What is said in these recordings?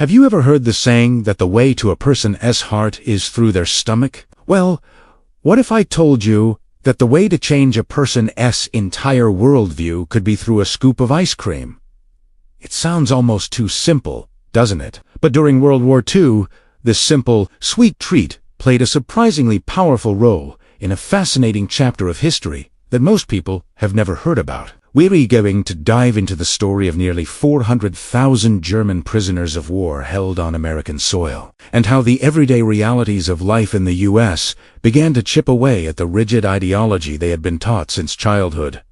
Have you ever heard the saying that the way to a person's heart is through their stomach? Well, what if I told you that the way to change a person's entire worldview could be through a scoop of ice cream? It sounds almost too simple, doesn't it? But during World War II, this simple, sweet treat played a surprisingly powerful role in a fascinating chapter of history that most people have never heard about. We're going to dive into the story of nearly 400,000 German prisoners of war held on American soil, and how the everyday realities of life in the U.S. began to chip away at the rigid ideology they had been taught since childhood.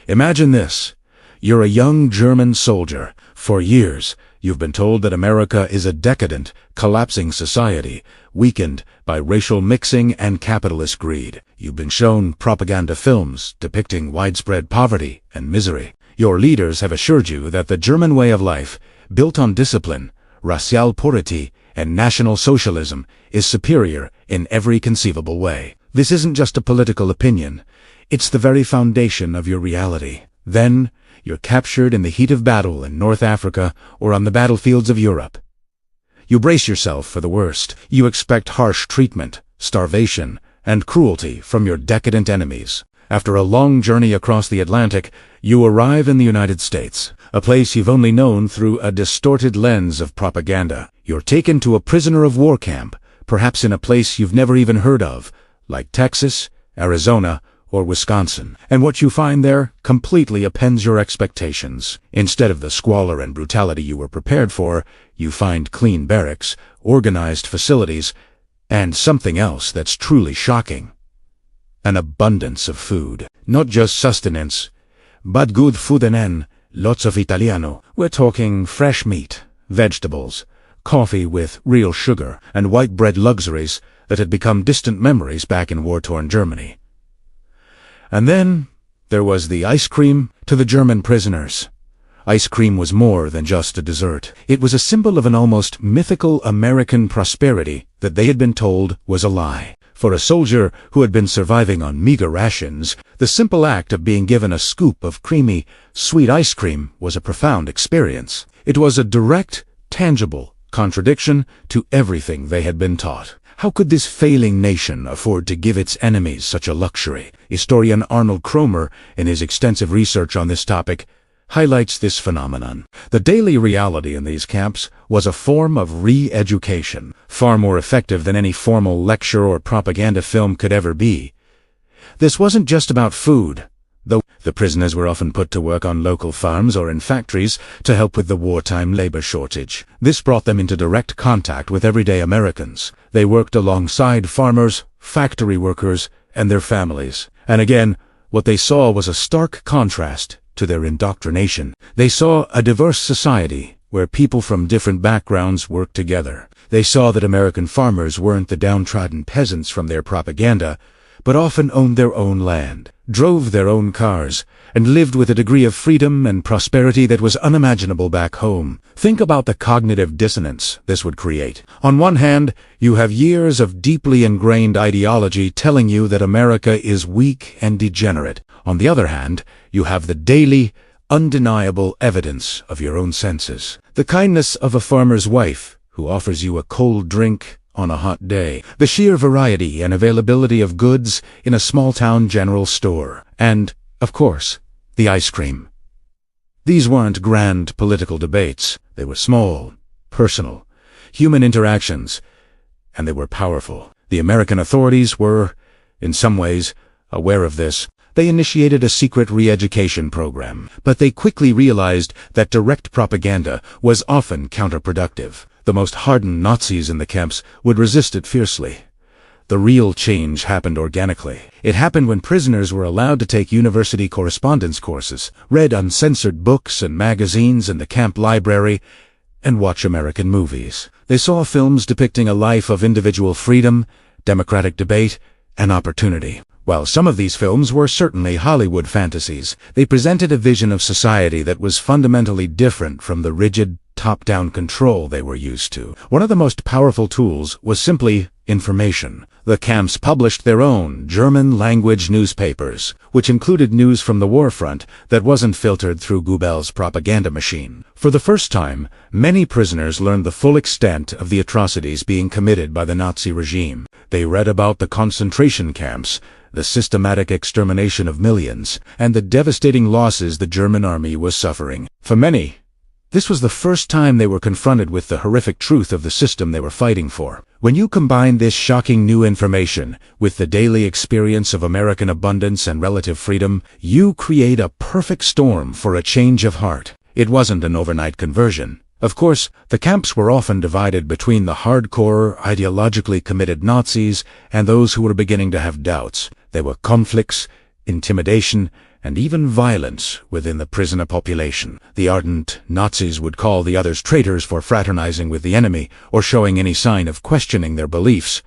Imagine this. You're a young German soldier. For years, you've been told that America is a decadent, collapsing society, weakened by racial mixing and capitalist greed. You've been shown propaganda films depicting widespread poverty and misery. Your leaders have assured you that the German way of life, built on discipline, racial purity, and National Socialism, is superior in every conceivable way. This isn't just a political opinion. It's the very foundation of your reality. Then, you're captured in the heat of battle in North Africa or on the battlefields of Europe. You brace yourself for the worst. You expect harsh treatment, starvation, and cruelty from your decadent enemies. After a long journey across the Atlantic, you arrive in the United States, a place you've only known through a distorted lens of propaganda. You're taken to a prisoner of war camp, perhaps in a place you've never even heard of, like Texas, Arizona, or Wisconsin, and what you find there completely upends your expectations. Instead of the squalor and brutality you were prepared for, you find clean barracks, organized facilities, and something else that's truly shocking. An abundance of food. Not just sustenance, but good food and lots of Italiano. We're talking fresh meat, vegetables, coffee with real sugar, and white bread luxuries that had become distant memories back in war-torn Germany. And then there was the ice cream to the German prisoners. Ice cream was more than just a dessert. It was a symbol of an almost mythical American prosperity that they had been told was a lie. For a soldier who had been surviving on meager rations, the simple act of being given a scoop of creamy, sweet ice cream was a profound experience. It was a direct, tangible contradiction to everything they had been taught. How could this failing nation afford to give its enemies such a luxury? Historian Arnold Cromer, in his extensive research on this topic, highlights this phenomenon. The daily reality in these camps was a form of re-education, far more effective than any formal lecture or propaganda film could ever be. This wasn't just about food, though the prisoners were often put to work on local farms or in factories to help with the wartime labor shortage. This brought them into direct contact with everyday Americans. They worked alongside farmers, factory workers, and their families. And again, what they saw was a stark contrast to their indoctrination. They saw a diverse society where people from different backgrounds worked together. They saw that American farmers weren't the downtrodden peasants from their propaganda, but often owned their own land, drove their own cars, and lived with a degree of freedom and prosperity that was unimaginable back home. Think about the cognitive dissonance this would create. On one hand, you have years of deeply ingrained ideology telling you that America is weak and degenerate. On the other hand, you have the daily, undeniable evidence of your own senses. The kindness of a farmer's wife who offers you a cold drink on a hot day, the sheer variety and availability of goods in a small-town general store, and, of course, the ice cream. These weren't grand political debates. They were small, personal, human interactions, and they were powerful. The American authorities were, in some ways, aware of this. They initiated a secret re-education program, but they quickly realized that direct propaganda was often counterproductive. The most hardened Nazis in the camps would resist it fiercely. The real change happened organically. It happened when prisoners were allowed to take university correspondence courses, read uncensored books and magazines in the camp library, and watch American movies. They saw films depicting a life of individual freedom, democratic debate, and opportunity. While some of these films were certainly Hollywood fantasies, they presented a vision of society that was fundamentally different from the rigid, top-down control they were used to. One of the most powerful tools was simply information. The camps published their own German-language newspapers, which included news from the war front that wasn't filtered through Goebbels' propaganda machine. For the first time, many prisoners learned the full extent of the atrocities being committed by the Nazi regime. They read about the concentration camps, the systematic extermination of millions, and the devastating losses the German army was suffering. For many, this was the first time they were confronted with the horrific truth of the system they were fighting for. When you combine this shocking new information with the daily experience of American abundance and relative freedom, you create a perfect storm for a change of heart. It wasn't an overnight conversion. Of course, the camps were often divided between the hardcore, ideologically committed Nazis and those who were beginning to have doubts. There were conflicts, intimidation, and even violence within the prisoner population. The ardent Nazis would call the others traitors for fraternizing with the enemy or showing any sign of questioning their beliefs.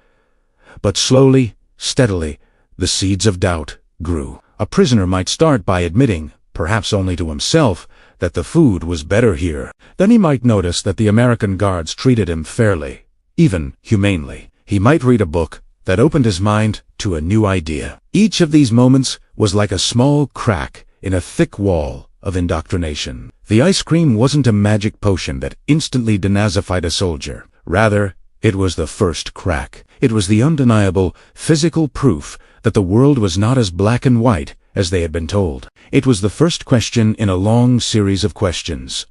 But slowly, steadily, the seeds of doubt grew. A prisoner might start by admitting, perhaps only to himself, that the food was better here. Then he might notice that the American guards treated him fairly, even humanely. He might read a book that opened his mind to a new idea. Each of these moments was like a small crack in a thick wall of indoctrination. The ice cream wasn't a magic potion that instantly denazified a soldier. Rather, it was the first crack. It was the undeniable, physical proof that the world was not as black and white as they had been told. It was the first question in a long series of questions.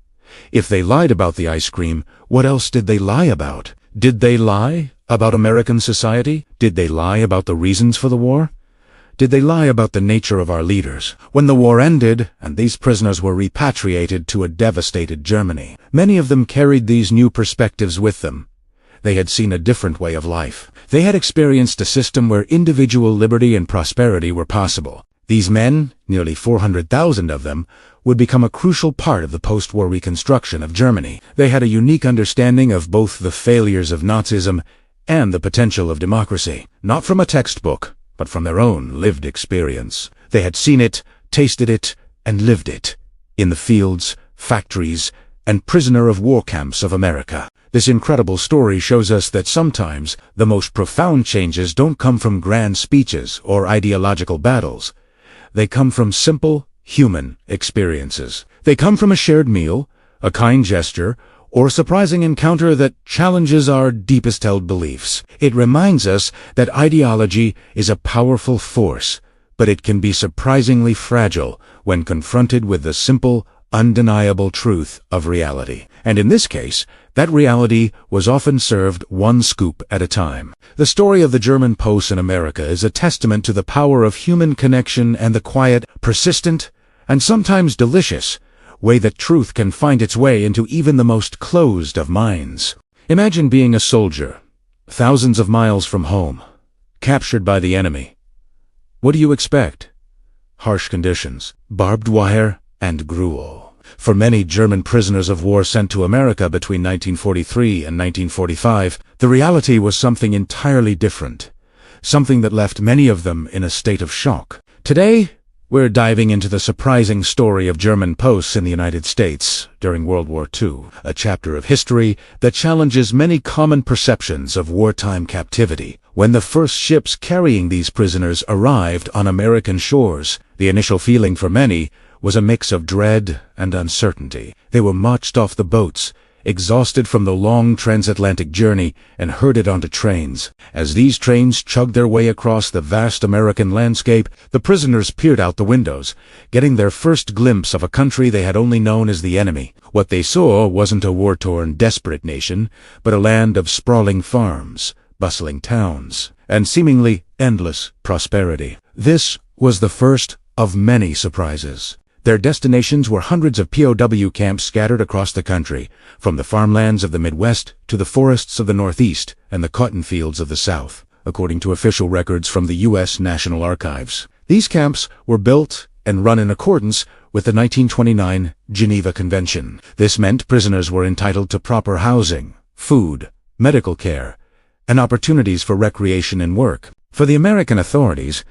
If they lied about the ice cream, what else did they lie about? Did they lie about American society? Did they lie about the reasons for the war? Did they lie about the nature of our leaders? When the war ended, and these prisoners were repatriated to a devastated Germany, many of them carried these new perspectives with them. They had seen a different way of life. They had experienced a system where individual liberty and prosperity were possible. These men, nearly 400,000 of them, would become a crucial part of the post-war reconstruction of Germany. They had a unique understanding of both the failures of Nazism and the potential of democracy, not from a textbook, but from their own lived experience. They had seen it, tasted it, and lived it, in the fields, factories, and prisoner of war camps of America. This incredible story shows us that sometimes the most profound changes don't come from grand speeches or ideological battles. They come from simple, human experiences. They come from a shared meal, a kind gesture, or a surprising encounter that challenges our deepest held beliefs. It reminds us that ideology is a powerful force, but it can be surprisingly fragile when confronted with the simple, undeniable truth of reality. And in this case, that reality was often served one scoop at a time. The story of the German posts in America is a testament to the power of human connection and the quiet, persistent, and sometimes delicious way that truth can find its way into even the most closed of minds. Imagine being a soldier, thousands of miles from home, captured by the enemy. What do you expect? Harsh conditions, barbed wire, and gruel. For many German prisoners of war sent to America between 1943 and 1945, the reality was something entirely different, something that left many of them in a state of shock. Today, we're diving into the surprising story of German posts in the United States during World War II, a chapter of history that challenges many common perceptions of wartime captivity. When the first ships carrying these prisoners arrived on American shores, the initial feeling for many was a mix of dread and uncertainty. They were marched off the boats, exhausted from the long transatlantic journey, and herded onto trains. As these trains chugged their way across the vast American landscape, the prisoners peered out the windows, getting their first glimpse of a country they had only known as the enemy. What they saw wasn't a war-torn, desperate nation, but a land of sprawling farms, bustling towns, and seemingly endless prosperity. This was the first of many surprises. Their destinations were hundreds of POW camps scattered across the country, from the farmlands of the Midwest to the forests of the Northeast and the cotton fields of the South, according to official records from the U.S. National Archives. These camps were built and run in accordance with the 1929 Geneva Convention. This meant prisoners were entitled to proper housing, food, medical care, and opportunities for recreation and work. For the American authorities,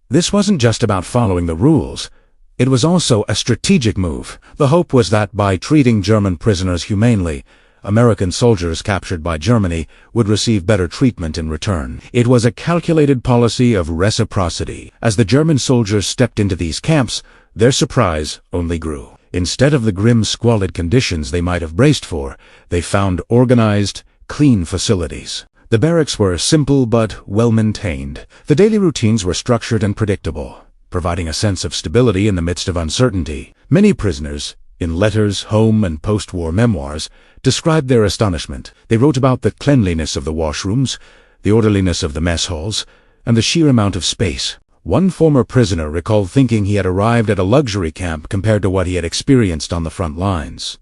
this wasn't just about following the rules. It was also a strategic move. The hope was that by treating German prisoners humanely, American soldiers captured by Germany would receive better treatment in return. It was a calculated policy of reciprocity. As the German soldiers stepped into these camps, their surprise only grew. Instead of the grim, squalid conditions they might have braced for, they found organized, clean facilities. The barracks were simple but well-maintained. The daily routines were structured and predictable, providing a sense of stability in the midst of uncertainty. Many prisoners, in letters, home, and post-war memoirs, described their astonishment. They wrote about the cleanliness of the washrooms, the orderliness of the mess halls, and the sheer amount of space. One former prisoner recalled thinking he had arrived at a luxury camp compared to what he had experienced on the front lines.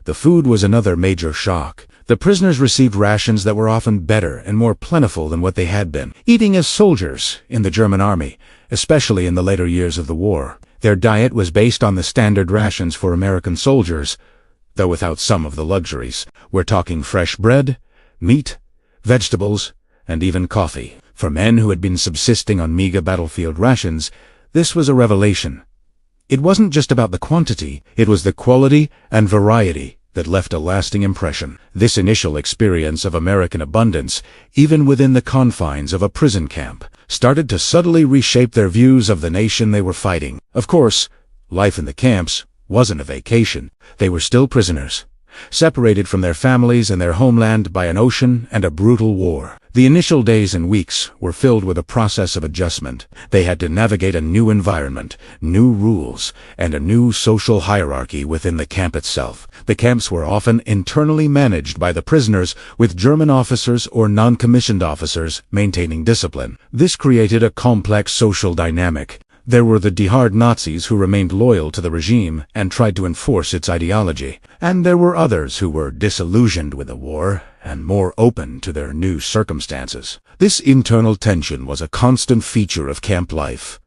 The food was another major shock. The prisoners received rations that were often better and more plentiful than what they had been. Eating as soldiers in the German army, especially in the later years of the war. Their diet was based on the standard rations for American soldiers, though without some of the luxuries. We're talking fresh bread, meat, vegetables, and even coffee. For men who had been subsisting on meager battlefield rations, this was a revelation. It wasn't just about the quantity, it was the quality and variety that left a lasting impression. This initial experience of American abundance, even within the confines of a prison camp, started to subtly reshape their views of the nation they were fighting. Of course, life in the camps wasn't a vacation. They were still prisoners, separated from their families and their homeland by an ocean and a brutal war. The initial days and weeks were filled with a process of adjustment. They had to navigate a new environment, new rules, and a new social hierarchy within the camp itself. The camps were often internally managed by the prisoners, with German officers or non-commissioned officers maintaining discipline. This created a complex social dynamic. There were the die-hard Nazis who remained loyal to the regime and tried to enforce its ideology. And there were others who were disillusioned with the war and more open to their new circumstances. This internal tension was a constant feature of camp life.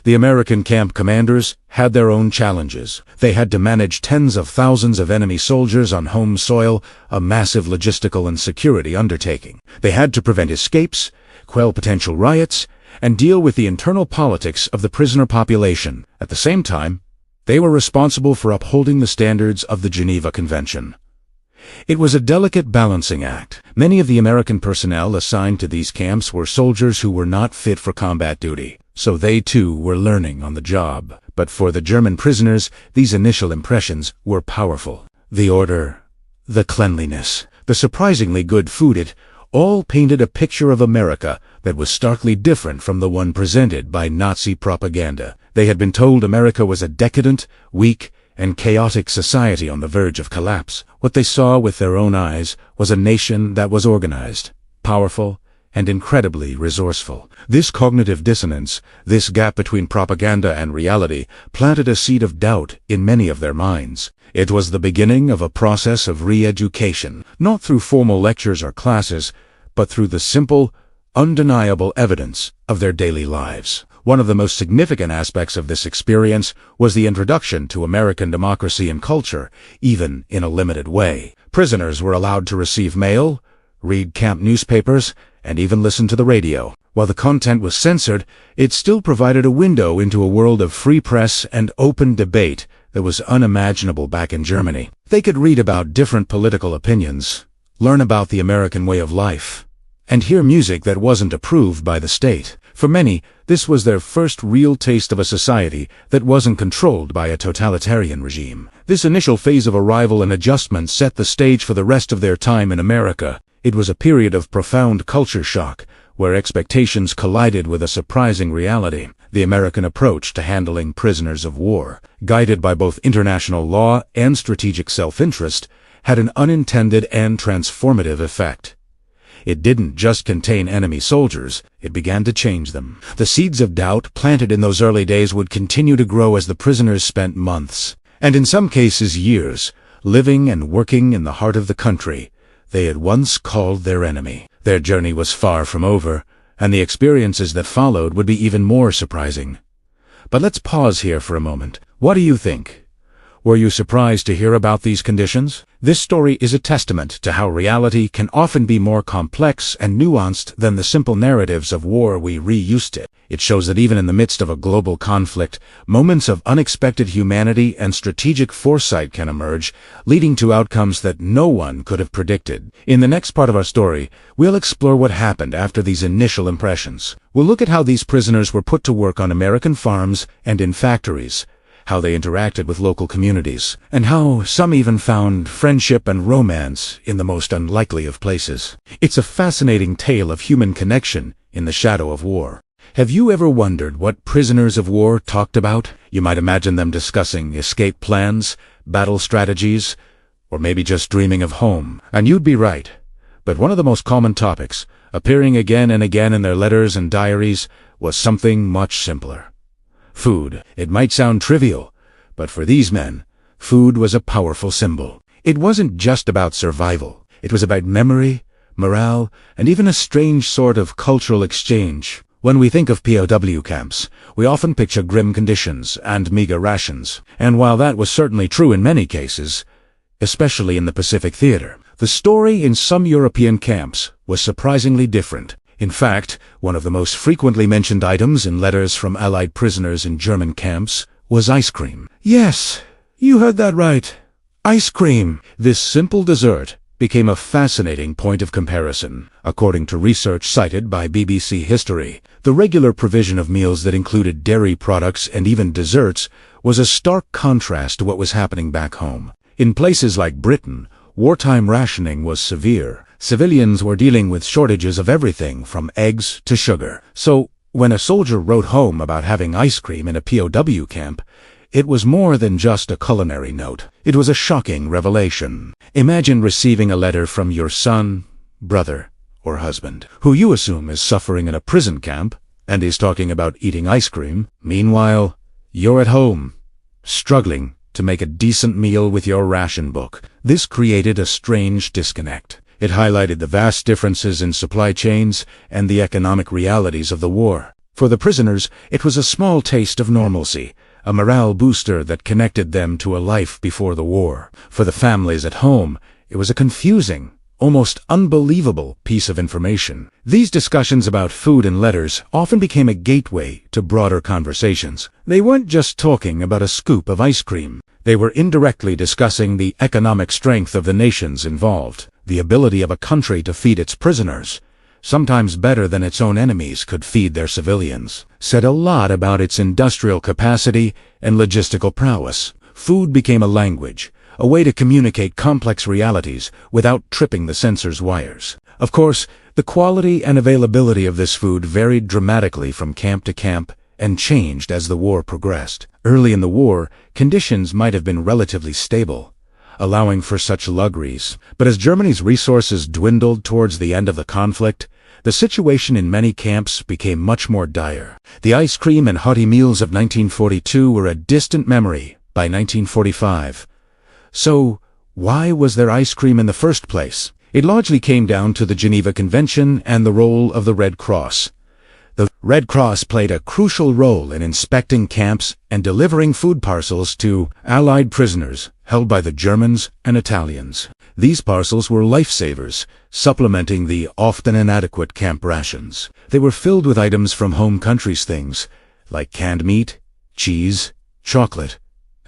The American camp commanders had their own challenges. They had to manage tens of thousands of enemy soldiers on home soil, a massive logistical and security undertaking. They had to prevent escapes, quell potential riots, and deal with the internal politics of the prisoner population. At the same time, they were responsible for upholding the standards of the Geneva Convention. It was a delicate balancing act. Many of the American personnel assigned to these camps were soldiers who were not fit for combat duty, so they too were learning on the job. But for the German prisoners, these initial impressions were powerful. The order, the cleanliness, the surprisingly good food, it all painted a picture of America that was starkly different from the one presented by Nazi propaganda. They had been told America was a decadent, weak, and chaotic society on the verge of collapse. What they saw with their own eyes was a nation that was organized, powerful, and incredibly resourceful. This cognitive dissonance, this gap between propaganda and reality, planted a seed of doubt in many of their minds. It was the beginning of a process of re-education, not through formal lectures or classes, but through the simple, undeniable evidence of their daily lives. One of the most significant aspects of this experience was the introduction to American democracy and culture, even in a limited way. Prisoners were allowed to receive mail, read camp newspapers, and even listen to the radio. While the content was censored, it still provided a window into a world of free press and open debate that was unimaginable back in Germany. They could read about different political opinions, learn about the American way of life, and hear music that wasn't approved by the state. For many, this was their first real taste of a society that wasn't controlled by a totalitarian regime. This initial phase of arrival and adjustment set the stage for the rest of their time in America. It was a period of profound culture shock, where expectations collided with a surprising reality. The American approach to handling prisoners of war, guided by both international law and strategic self-interest, had an unintended and transformative effect. It didn't just contain enemy soldiers, it began to change them. The seeds of doubt planted in those early days would continue to grow as the prisoners spent months, and in some cases years, living and working in the heart of the country they had once called their enemy. Their journey was far from over, and the experiences that followed would be even more surprising. But let's pause here for a moment. What do you think? Were you surprised to hear about these conditions? This story is a testament to how reality can often be more complex and nuanced than the simple narratives of war we reused to. It shows that even in the midst of a global conflict, moments of unexpected humanity and strategic foresight can emerge, leading to outcomes that no one could have predicted. In the next part of our story, we'll explore what happened after these initial impressions. We'll look at how these prisoners were put to work on American farms and in factories, how they interacted with local communities, and how some even found friendship and romance in the most unlikely of places. It's a fascinating tale of human connection in the shadow of war. Have you ever wondered what prisoners of war talked about? You might imagine them discussing escape plans, battle strategies, or maybe just dreaming of home. And you'd be right. But one of the most common topics, appearing again and again in their letters and diaries, was something much simpler. Food. It might sound trivial, but for these men, food was a powerful symbol. It wasn't just about survival. It was about memory, morale, and even a strange sort of cultural exchange. When we think of POW camps, we often picture grim conditions and meager rations. And while that was certainly true in many cases, especially in the Pacific Theater, the story in some European camps was surprisingly different. In fact, one of the most frequently mentioned items in letters from Allied prisoners in German camps was ice cream. Yes, you heard that right. Ice cream. This simple dessert became a fascinating point of comparison. According to research cited by BBC History, the regular provision of meals that included dairy products and even desserts was a stark contrast to what was happening back home. In places like Britain, wartime rationing was severe. Civilians were dealing with shortages of everything from eggs to sugar. So, when a soldier wrote home about having ice cream in a POW camp, it was more than just a culinary note. It was a shocking revelation. Imagine receiving a letter from your son, brother, or husband, who you assume is suffering in a prison camp, and is talking about eating ice cream. Meanwhile, you're at home, struggling to make a decent meal with your ration book. This created a strange disconnect. It highlighted the vast differences in supply chains and the economic realities of the war. For the prisoners, it was a small taste of normalcy, a morale booster that connected them to a life before the war. For the families at home, it was a confusing, almost unbelievable piece of information. These discussions about food and letters often became a gateway to broader conversations. They weren't just talking about a scoop of ice cream. They were indirectly discussing the economic strength of the nations involved, the ability of a country to feed its prisoners, sometimes better than its own enemies could feed their civilians, said a lot about its industrial capacity and logistical prowess. Food became a language, a way to communicate complex realities without tripping the censor's wires. Of course, the quality and availability of this food varied dramatically from camp to camp and changed as the war progressed. Early in the war, conditions might have been relatively stable, allowing for such luxuries. But as Germany's resources dwindled towards the end of the conflict, the situation in many camps became much more dire. The ice cream and hearty meals of 1942 were a distant memory by 1945. So, why was there ice cream in the first place? It largely came down to the Geneva Convention and the role of the Red Cross. The Red Cross played a crucial role in inspecting camps and delivering food parcels to Allied prisoners held by the Germans and Italians. These parcels were lifesavers, supplementing the often inadequate camp rations. They were filled with items from home country's things, like canned meat, cheese, chocolate,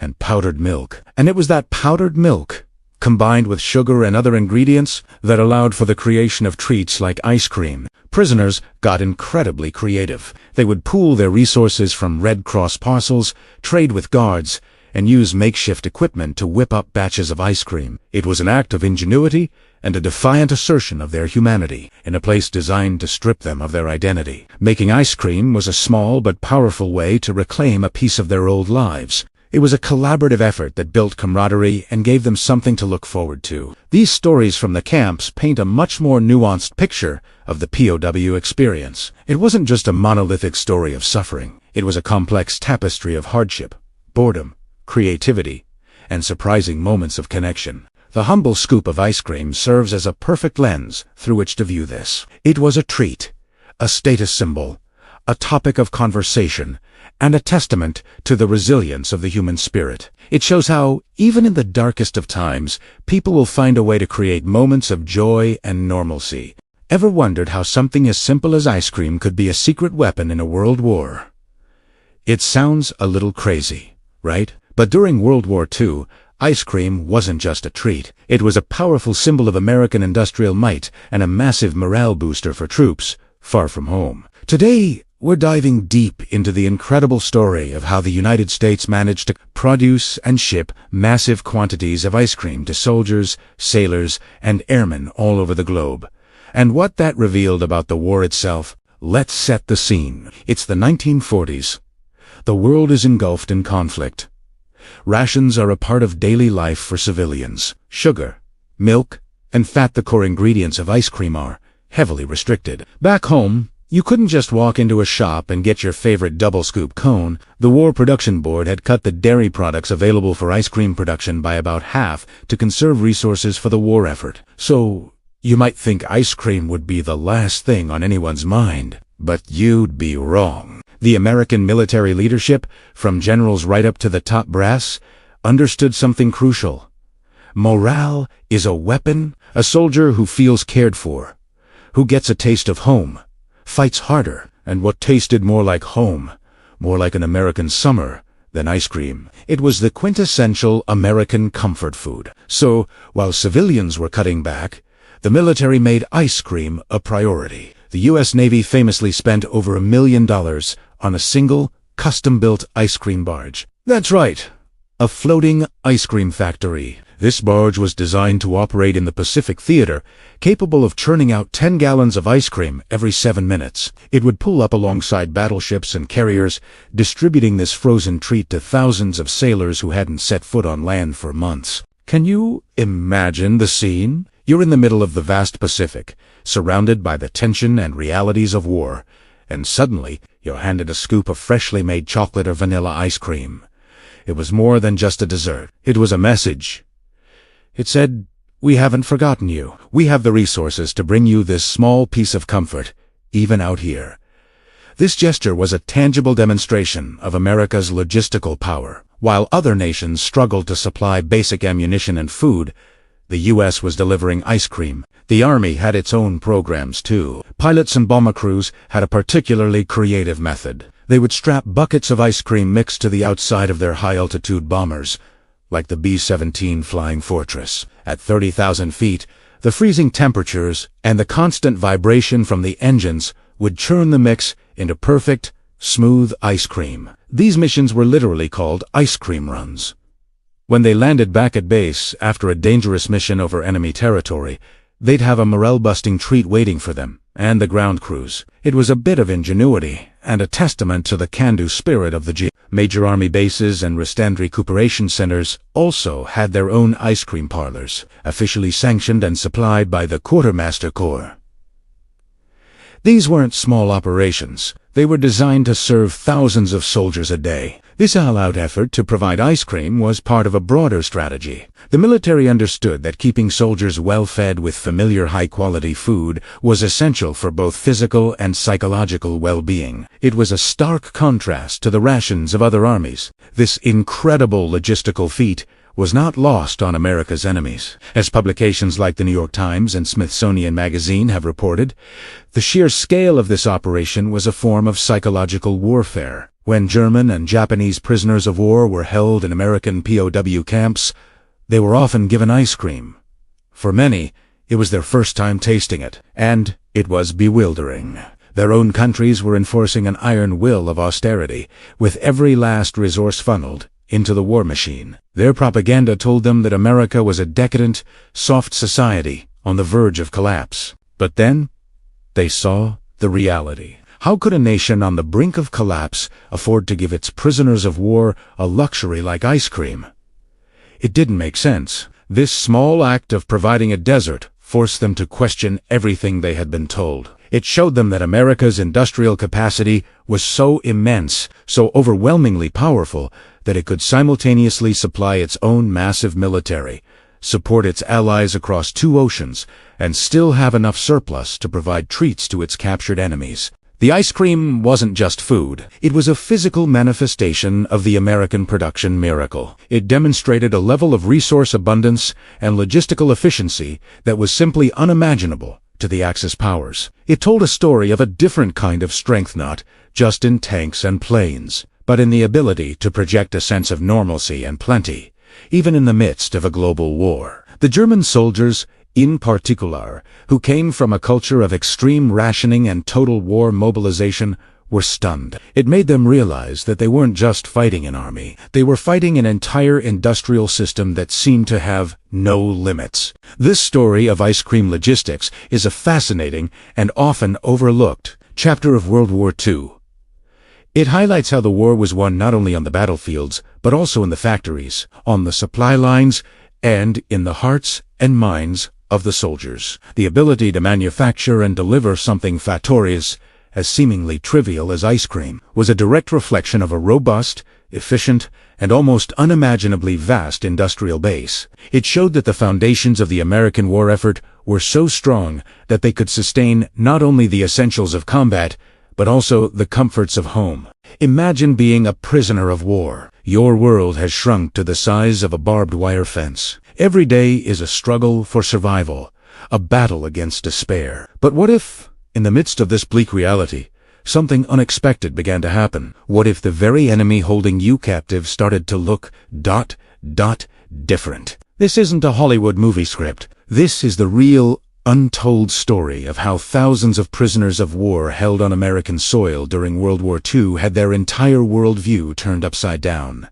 and powdered milk. And it was that powdered milk, combined with sugar and other ingredients, that allowed for the creation of treats like ice cream. Prisoners got incredibly creative. They would pool their resources from Red Cross parcels, trade with guards, and use makeshift equipment to whip up batches of ice cream. It was an act of ingenuity and a defiant assertion of their humanity in a place designed to strip them of their identity. Making ice cream was a small but powerful way to reclaim a piece of their old lives. It was a collaborative effort that built camaraderie and gave them something to look forward to. These stories from the camps paint a much more nuanced picture of the POW experience. It wasn't just a monolithic story of suffering. It was a complex tapestry of hardship, boredom, creativity, and surprising moments of connection. The humble scoop of ice cream serves as a perfect lens through which to view this. It was a treat, a status symbol, a topic of conversation, and a testament to the resilience of the human spirit. It shows how, even in the darkest of times, people will find a way to create moments of joy and normalcy. Ever wondered how something as simple as ice cream could be a secret weapon in a world war? It sounds a little crazy, right? But during World War II, ice cream wasn't just a treat. It was a powerful symbol of American industrial might and a massive morale booster for troops far from home. Today, we're diving deep into the incredible story of how the United States managed to produce and ship massive quantities of ice cream to soldiers, sailors, and airmen all over the globe. And what that revealed about the war itself. Let's set the scene. It's the 1940s. The world is engulfed in conflict. Rations are a part of daily life for civilians. Sugar, milk, and fat, the core ingredients of ice cream, are heavily restricted. Back home, you couldn't just walk into a shop and get your favorite double-scoop cone. The War Production Board had cut the dairy products available for ice cream production by about half to conserve resources for the war effort. So, you might think ice cream would be the last thing on anyone's mind, but you'd be wrong. The American military leadership, from generals right up to the top brass, understood something crucial. Morale is a weapon. A soldier who feels cared for, who gets a taste of home, fights harder, and what tasted more like home, more like an American summer than ice cream. It was the quintessential American comfort food. So, while civilians were cutting back, the military made ice cream a priority. The U.S. Navy famously spent over $1 million on a single, custom-built ice cream barge. That's right, a floating ice cream factory. This barge was designed to operate in the Pacific Theater, capable of churning out 10 gallons of ice cream every 7 minutes. It would pull up alongside battleships and carriers, distributing this frozen treat to thousands of sailors who hadn't set foot on land for months. Can you imagine the scene? You're in the middle of the vast Pacific, surrounded by the tension and realities of war, and suddenly you're handed a scoop of freshly made chocolate or vanilla ice cream. It was more than just a dessert. It was a message. It said, "We haven't forgotten you. We have the resources to bring you this small piece of comfort, even out here." This gesture was a tangible demonstration of America's logistical power. While other nations struggled to supply basic ammunition and food, the U.S. was delivering ice cream. The Army had its own programs, too. Pilots and bomber crews had a particularly creative method. They would strap buckets of ice cream mixed to the outside of their high-altitude bombers, like the B-17 Flying Fortress. At 30,000 feet, the freezing temperatures and the constant vibration from the engines would churn the mix into perfect, smooth ice cream. These missions were literally called ice cream runs. When they landed back at base after a dangerous mission over enemy territory, they'd have a morale-busting treat waiting for them and the ground crews. It was a bit of ingenuity and a testament to the can-do spirit of the G. Major Army bases and rest-end recuperation centers also had their own ice cream parlors, officially sanctioned and supplied by the Quartermaster Corps. These weren't small operations. They were designed to serve thousands of soldiers a day. This all-out effort to provide ice cream was part of a broader strategy. The military understood that keeping soldiers well-fed with familiar high-quality food was essential for both physical and psychological well-being. It was a stark contrast to the rations of other armies. This incredible logistical feat was not lost on America's enemies. As publications like the New York Times and Smithsonian Magazine have reported, the sheer scale of this operation was a form of psychological warfare. When German and Japanese prisoners of war were held in American POW camps, they were often given ice cream. For many, it was their first time tasting it, and it was bewildering. Their own countries were enforcing an iron will of austerity, with every last resource funneled into the war machine. Their propaganda told them that America was a decadent, soft society on the verge of collapse. But then, they saw the reality. How could a nation on the brink of collapse afford to give its prisoners of war a luxury like ice cream? It didn't make sense. This small act of providing a desert forced them to question everything they had been told. It showed them that America's industrial capacity was so immense, so overwhelmingly powerful, that it could simultaneously supply its own massive military, support its allies across 2 oceans, and still have enough surplus to provide treats to its captured enemies. The ice cream wasn't just food. It was a physical manifestation of the American production miracle. It demonstrated a level of resource abundance and logistical efficiency that was simply unimaginable to the Axis powers. It told a story of a different kind of strength, not just in tanks and planes, but in the ability to project a sense of normalcy and plenty, even in the midst of a global war. The German soldiers, in particular, who came from a culture of extreme rationing and total war mobilization, were stunned. It made them realize that they weren't just fighting an army. They were fighting an entire industrial system that seemed to have no limits. This story of ice cream logistics is a fascinating and often overlooked chapter of World War II. It highlights how the war was won not only on the battlefields, but also in the factories, on the supply lines, and in the hearts and minds of the soldiers. The ability to manufacture and deliver something fatorious, as seemingly trivial as ice cream, was a direct reflection of a robust, efficient, and almost unimaginably vast industrial base. It showed that the foundations of the American war effort were so strong that they could sustain not only the essentials of combat, but also the comforts of home. Imagine being a prisoner of war. Your world has shrunk to the size of a barbed wire fence. Every day is a struggle for survival, a battle against despair. But what if, in the midst of this bleak reality, something unexpected began to happen? What if the very enemy holding you captive started to look different? This isn't a Hollywood movie script. This is the real, untold story of how thousands of prisoners of war held on American soil during World War II had their entire worldview turned upside down.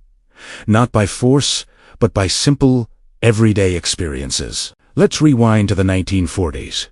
Not by force, but by simple, everyday experiences. Let's rewind to the 1940s.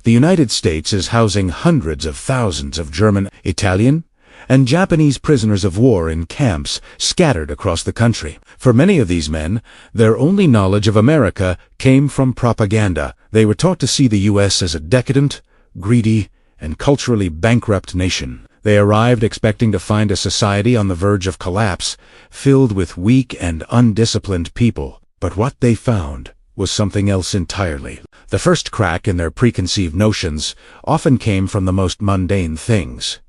The United States is housing hundreds of thousands of German, Italian, and Japanese prisoners of war in camps scattered across the country. For many of these men, their only knowledge of America came from propaganda. They were taught to see the U.S. as a decadent, greedy, and culturally bankrupt nation. They arrived expecting to find a society on the verge of collapse, filled with weak and undisciplined people. But what they found was something else entirely. The first crack in their preconceived notions often came from the most mundane things.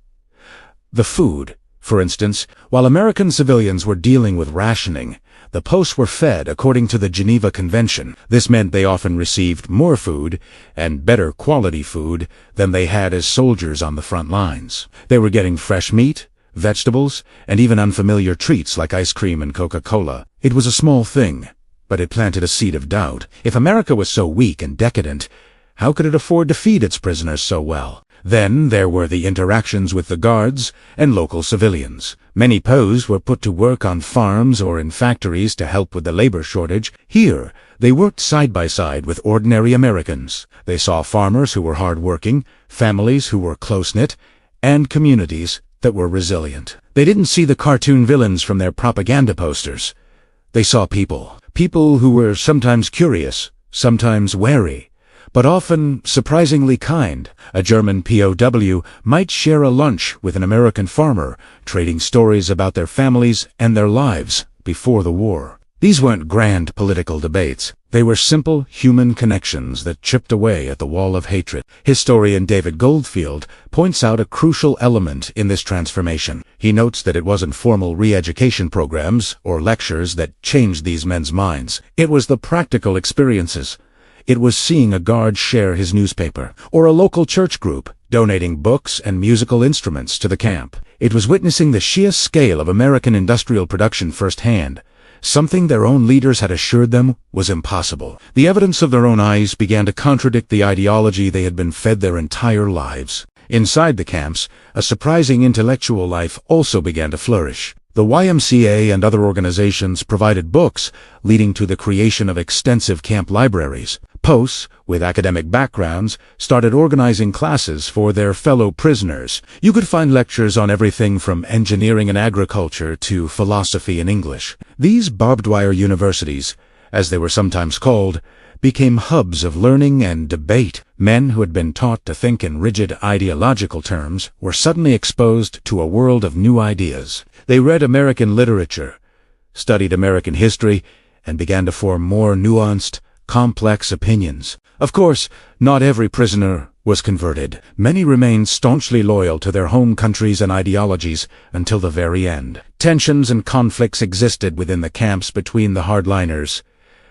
The food, for instance. While American civilians were dealing with rationing, the posts were fed according to the Geneva Convention. This meant they often received more food, and better quality food, than they had as soldiers on the front lines. They were getting fresh meat, vegetables, and even unfamiliar treats like ice cream and Coca-Cola. It was a small thing, but it planted a seed of doubt. If America was so weak and decadent, how could it afford to feed its prisoners so well? Then there were the interactions with the guards and local civilians. Many POWs were put to work on farms or in factories to help with the labor shortage. Here, they worked side by side with ordinary Americans. They saw farmers who were hard-working, families who were close-knit, and communities that were resilient. They didn't see the cartoon villains from their propaganda posters. They saw people who were sometimes curious, sometimes wary, but often surprisingly kind. A German POW might share a lunch with an American farmer, trading stories about their families and their lives before the war. These weren't grand political debates. They were simple human connections that chipped away at the wall of hatred. Historian David Goldfield points out a crucial element in this transformation. He notes that it wasn't formal re-education programs or lectures that changed these men's minds. It was the practical experiences. It was seeing a guard share his newspaper, or a local church group donating books and musical instruments to the camp. It was witnessing the sheer scale of American industrial production firsthand, something their own leaders had assured them was impossible. The evidence of their own eyes began to contradict the ideology they had been fed their entire lives. Inside the camps, a surprising intellectual life also began to flourish. The YMCA and other organizations provided books, leading to the creation of extensive camp libraries. POWs, with academic backgrounds, started organizing classes for their fellow prisoners. You could find lectures on everything from engineering and agriculture to philosophy and English. These barbed wire universities, as they were sometimes called, became hubs of learning and debate. Men who had been taught to think in rigid ideological terms were suddenly exposed to a world of new ideas. They read American literature, studied American history, and began to form more nuanced, complex opinions. Of course, not every prisoner was converted. Many remained staunchly loyal to their home countries and ideologies until the very end. Tensions and conflicts existed within the camps between the hardliners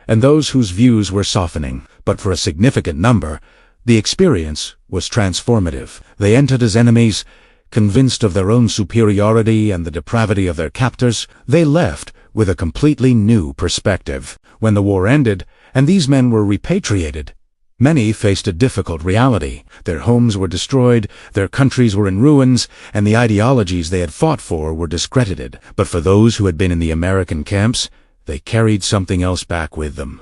and those whose views were softening. But for a significant number, the experience was transformative. They entered as enemies, convinced of their own superiority and the depravity of their captors. They left with a completely new perspective. When the war ended, and these men were repatriated, many faced a difficult reality. Their homes were destroyed, their countries were in ruins, and the ideologies they had fought for were discredited. But for those who had been in the American camps, they carried something else back with them.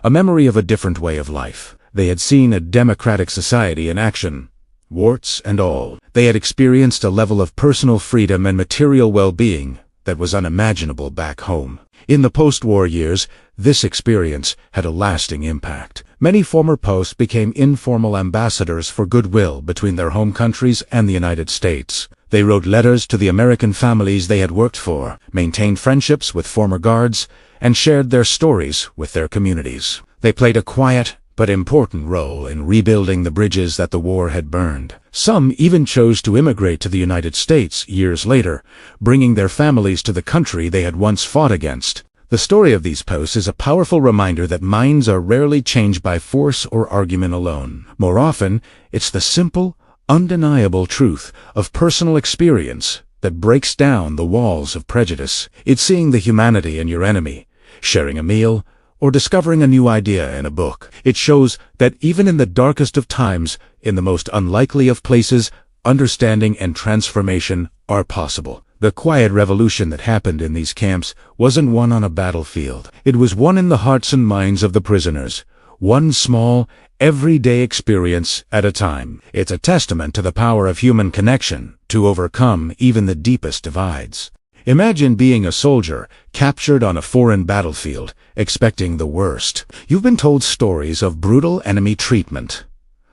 A memory of a different way of life. They had seen a democratic society in action, warts and all. They had experienced a level of personal freedom and material well-being that was unimaginable back home. In the post-war years, this experience had a lasting impact. Many former POWs became informal ambassadors for goodwill between their home countries and the United States. They wrote letters to the American families they had worked for, maintained friendships with former guards, and shared their stories with their communities. They played a quiet but important role in rebuilding the bridges that the war had burned. Some even chose to immigrate to the United States years later, bringing their families to the country they had once fought against. The story of these POWs is a powerful reminder that minds are rarely changed by force or argument alone. More often, it's the simple, undeniable truth of personal experience that breaks down the walls of prejudice. It's seeing the humanity in your enemy, sharing a meal, or discovering a new idea in a book. It shows that even in the darkest of times, in the most unlikely of places, understanding and transformation are possible. The quiet revolution that happened in these camps wasn't won on a battlefield. It was won in the hearts and minds of the prisoners, one small, everyday experience at a time. It's a testament to the power of human connection to overcome even the deepest divides. Imagine being a soldier, captured on a foreign battlefield, expecting the worst. You've been told stories of brutal enemy treatment,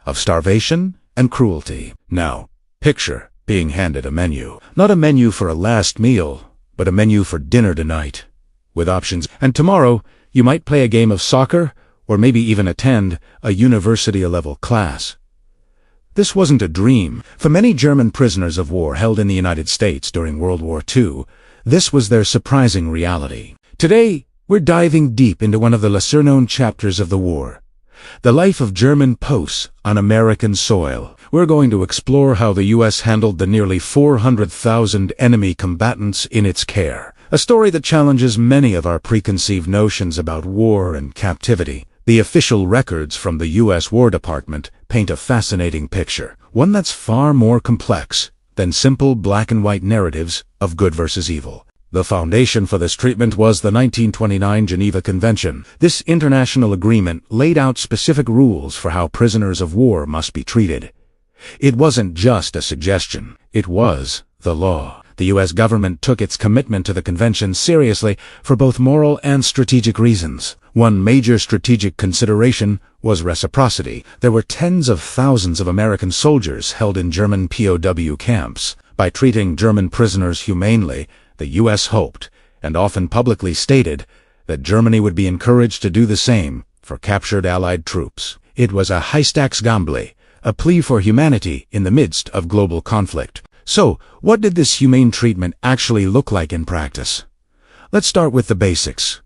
of starvation and cruelty. Now, picture being handed a menu. Not a menu for a last meal, but a menu for dinner tonight, with options. And tomorrow, you might play a game of soccer, or maybe even attend a university-level class. This wasn't a dream. For many German prisoners of war held in the United States during World War II, this was their surprising reality. Today, we're diving deep into one of the lesser-known chapters of the war, the life of German POWs on American soil. We're going to explore how the U.S. handled the nearly 400,000 enemy combatants in its care. A story that challenges many of our preconceived notions about war and captivity. The official records from the U.S. War Department paint a fascinating picture, one that's far more complex than simple black-and-white narratives of good versus evil. The foundation for this treatment was the 1929 Geneva Convention. This international agreement laid out specific rules for how prisoners of war must be treated. It wasn't just a suggestion, it was the law. The U.S. government took its commitment to the convention seriously for both moral and strategic reasons. One major strategic consideration was reciprocity. There were tens of thousands of American soldiers held in German POW camps. By treating German prisoners humanely, the U.S. hoped, and often publicly stated, that Germany would be encouraged to do the same for captured Allied troops. It was a haystacks gambly, a plea for humanity in the midst of global conflict. So, what did this humane treatment actually look like in practice? Let's start with the basics.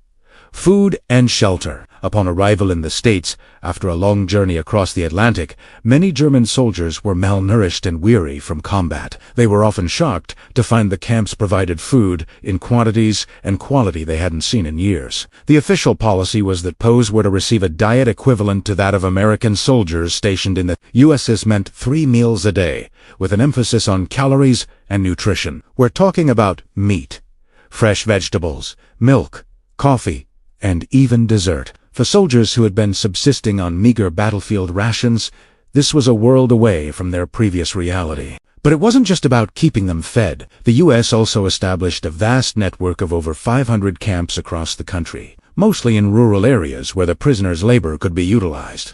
Food and shelter. Upon arrival in the States, after a long journey across the Atlantic, many German soldiers were malnourished and weary from combat. They were often shocked to find the camps provided food in quantities and quality they hadn't seen in years. The official policy was that POWs were to receive a diet equivalent to that of American soldiers stationed in the U.S. This meant 3 meals a day, with an emphasis on calories and nutrition. We're talking about meat, fresh vegetables, milk, coffee, and even dessert. For soldiers who had been subsisting on meager battlefield rations, this was a world away from their previous reality. But it wasn't just about keeping them fed. The U.S. also established a vast network of over 500 camps across the country, mostly in rural areas where the prisoners' labor could be utilized.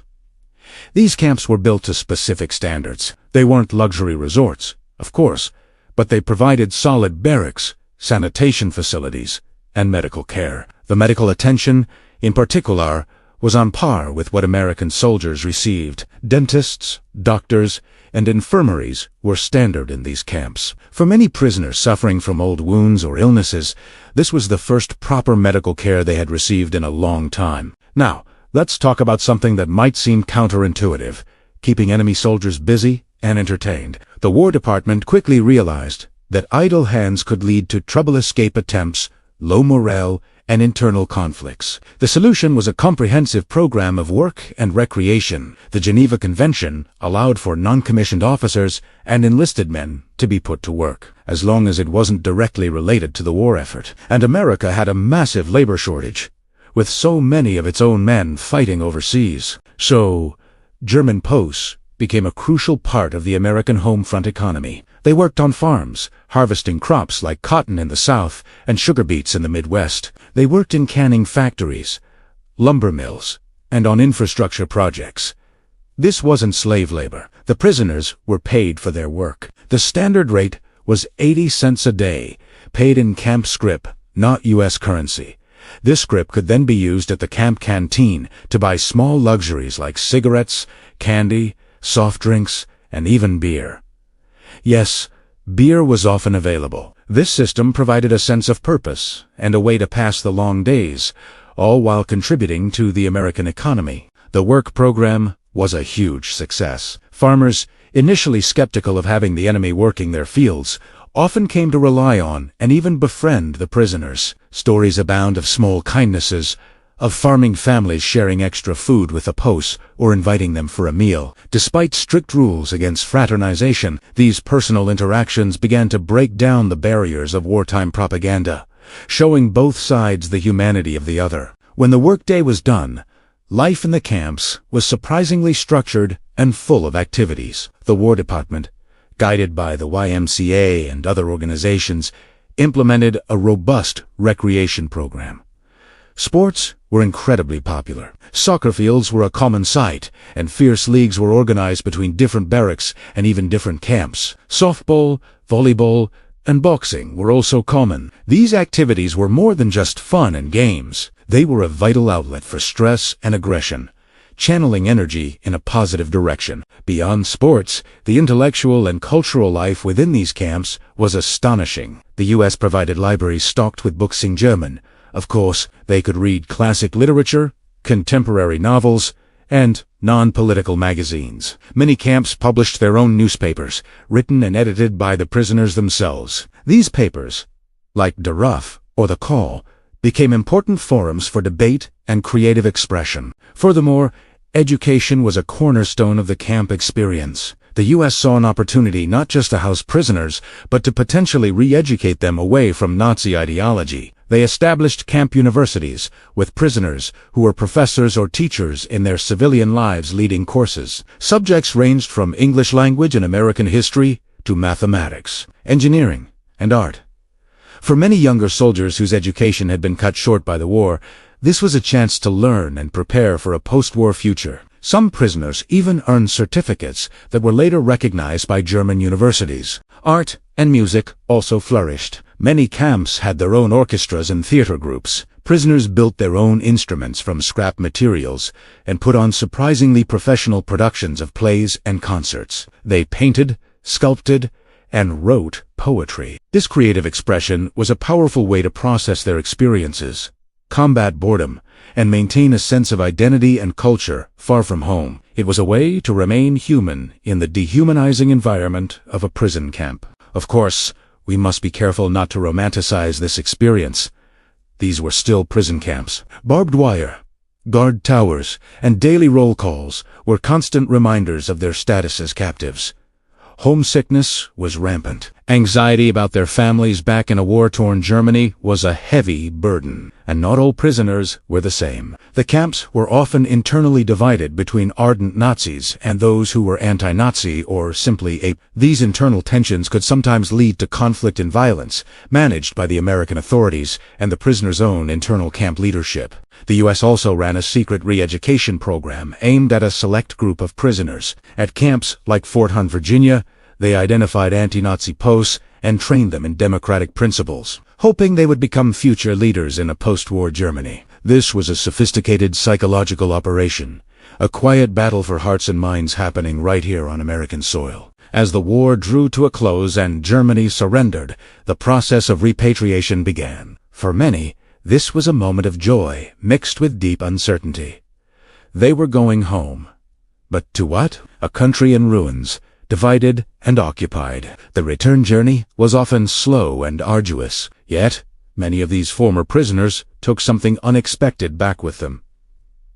These camps were built to specific standards. They weren't luxury resorts, of course, but they provided solid barracks, sanitation facilities, and medical care. The medical attention, in particular, was on par with what American soldiers received. Dentists, doctors, and infirmaries were standard in these camps. For many prisoners suffering from old wounds or illnesses, this was the first proper medical care they had received in a long time. Now, let's talk about something that might seem counterintuitive: keeping enemy soldiers busy and entertained. The War Department quickly realized that idle hands could lead to trouble escape attempts, low morale, and internal conflicts. The solution was a comprehensive program of work and recreation. The Geneva Convention allowed for non-commissioned officers and enlisted men to be put to work, as long as it wasn't directly related to the war effort. And America had a massive labor shortage, with so many of its own men fighting overseas. So, German posts became a crucial part of the American home front economy. They worked on farms, harvesting crops like cotton in the South and sugar beets in the Midwest. They worked in canning factories, lumber mills, and on infrastructure projects. This wasn't slave labor. The prisoners were paid for their work. The standard rate was 80 cents a day, paid in camp scrip, not U.S. currency. This scrip could then be used at the camp canteen to buy small luxuries like cigarettes, candy, soft drinks, and even beer. Yes, beer was often available. This system provided a sense of purpose and a way to pass the long days, all while contributing to the American economy. The work program was a huge success. Farmers, initially skeptical of having the enemy working their fields, often came to rely on and even befriend the prisoners. Stories abound of small kindnesses, of farming families sharing extra food with the posts or inviting them for a meal. Despite strict rules against fraternization, these personal interactions began to break down the barriers of wartime propaganda, showing both sides the humanity of the other. When the workday was done, life in the camps was surprisingly structured and full of activities. The War Department, guided by the YMCA and other organizations, implemented a robust recreation program. Sports were incredibly popular. Soccer fields were a common sight, and fierce leagues were organized between different barracks and even different camps. Softball, volleyball, and boxing were also common. These activities were more than just fun and games. They were a vital outlet for stress and aggression, channeling energy in a positive direction. Beyond sports, the intellectual and cultural life within these camps was astonishing. The U.S. provided libraries stocked with books in German. Of course, they could read classic literature, contemporary novels, and non-political magazines. Many camps published their own newspapers, written and edited by the prisoners themselves. These papers, like Der Ruf or The Call, became important forums for debate and creative expression. Furthermore, education was a cornerstone of the camp experience. The U.S. saw an opportunity not just to house prisoners, but to potentially re-educate them away from Nazi ideology. They established camp universities, with prisoners who were professors or teachers in their civilian lives leading courses. Subjects ranged from English language and American history to mathematics, engineering, and art. For many younger soldiers whose education had been cut short by the war, this was a chance to learn and prepare for a post-war future. Some prisoners even earned certificates that were later recognized by German universities. Art and music also flourished. Many camps had their own orchestras and theater groups. Prisoners built their own instruments from scrap materials and put on surprisingly professional productions of plays and concerts. They painted, sculpted, and wrote poetry. This creative expression was a powerful way to process their experiences, combat boredom, and maintain a sense of identity and culture far from home. It was a way to remain human in the dehumanizing environment of a prison camp. Of course, we must be careful not to romanticize this experience. These were still prison camps. Barbed wire, guard towers, and daily roll calls were constant reminders of their status as captives. Homesickness was rampant. Anxiety about their families back in a war-torn Germany was a heavy burden, and not all prisoners were the same. The camps were often internally divided between ardent Nazis and those who were anti-Nazi or simply These internal tensions could sometimes lead to conflict and violence, managed by the American authorities and the prisoners' own internal camp leadership. The U.S. also ran a secret re-education program aimed at a select group of prisoners. At camps like Fort Hunt, Virginia, they identified anti-Nazi posts and trained them in democratic principles, hoping they would become future leaders in a post-war Germany. This was a sophisticated psychological operation, a quiet battle for hearts and minds happening right here on American soil. As the war drew to a close and Germany surrendered, the process of repatriation began. For many, this was a moment of joy mixed with deep uncertainty. They were going home. But to what? A country in ruins, divided and occupied. The return journey was often slow and arduous. Yet, many of these former prisoners took something unexpected back with them.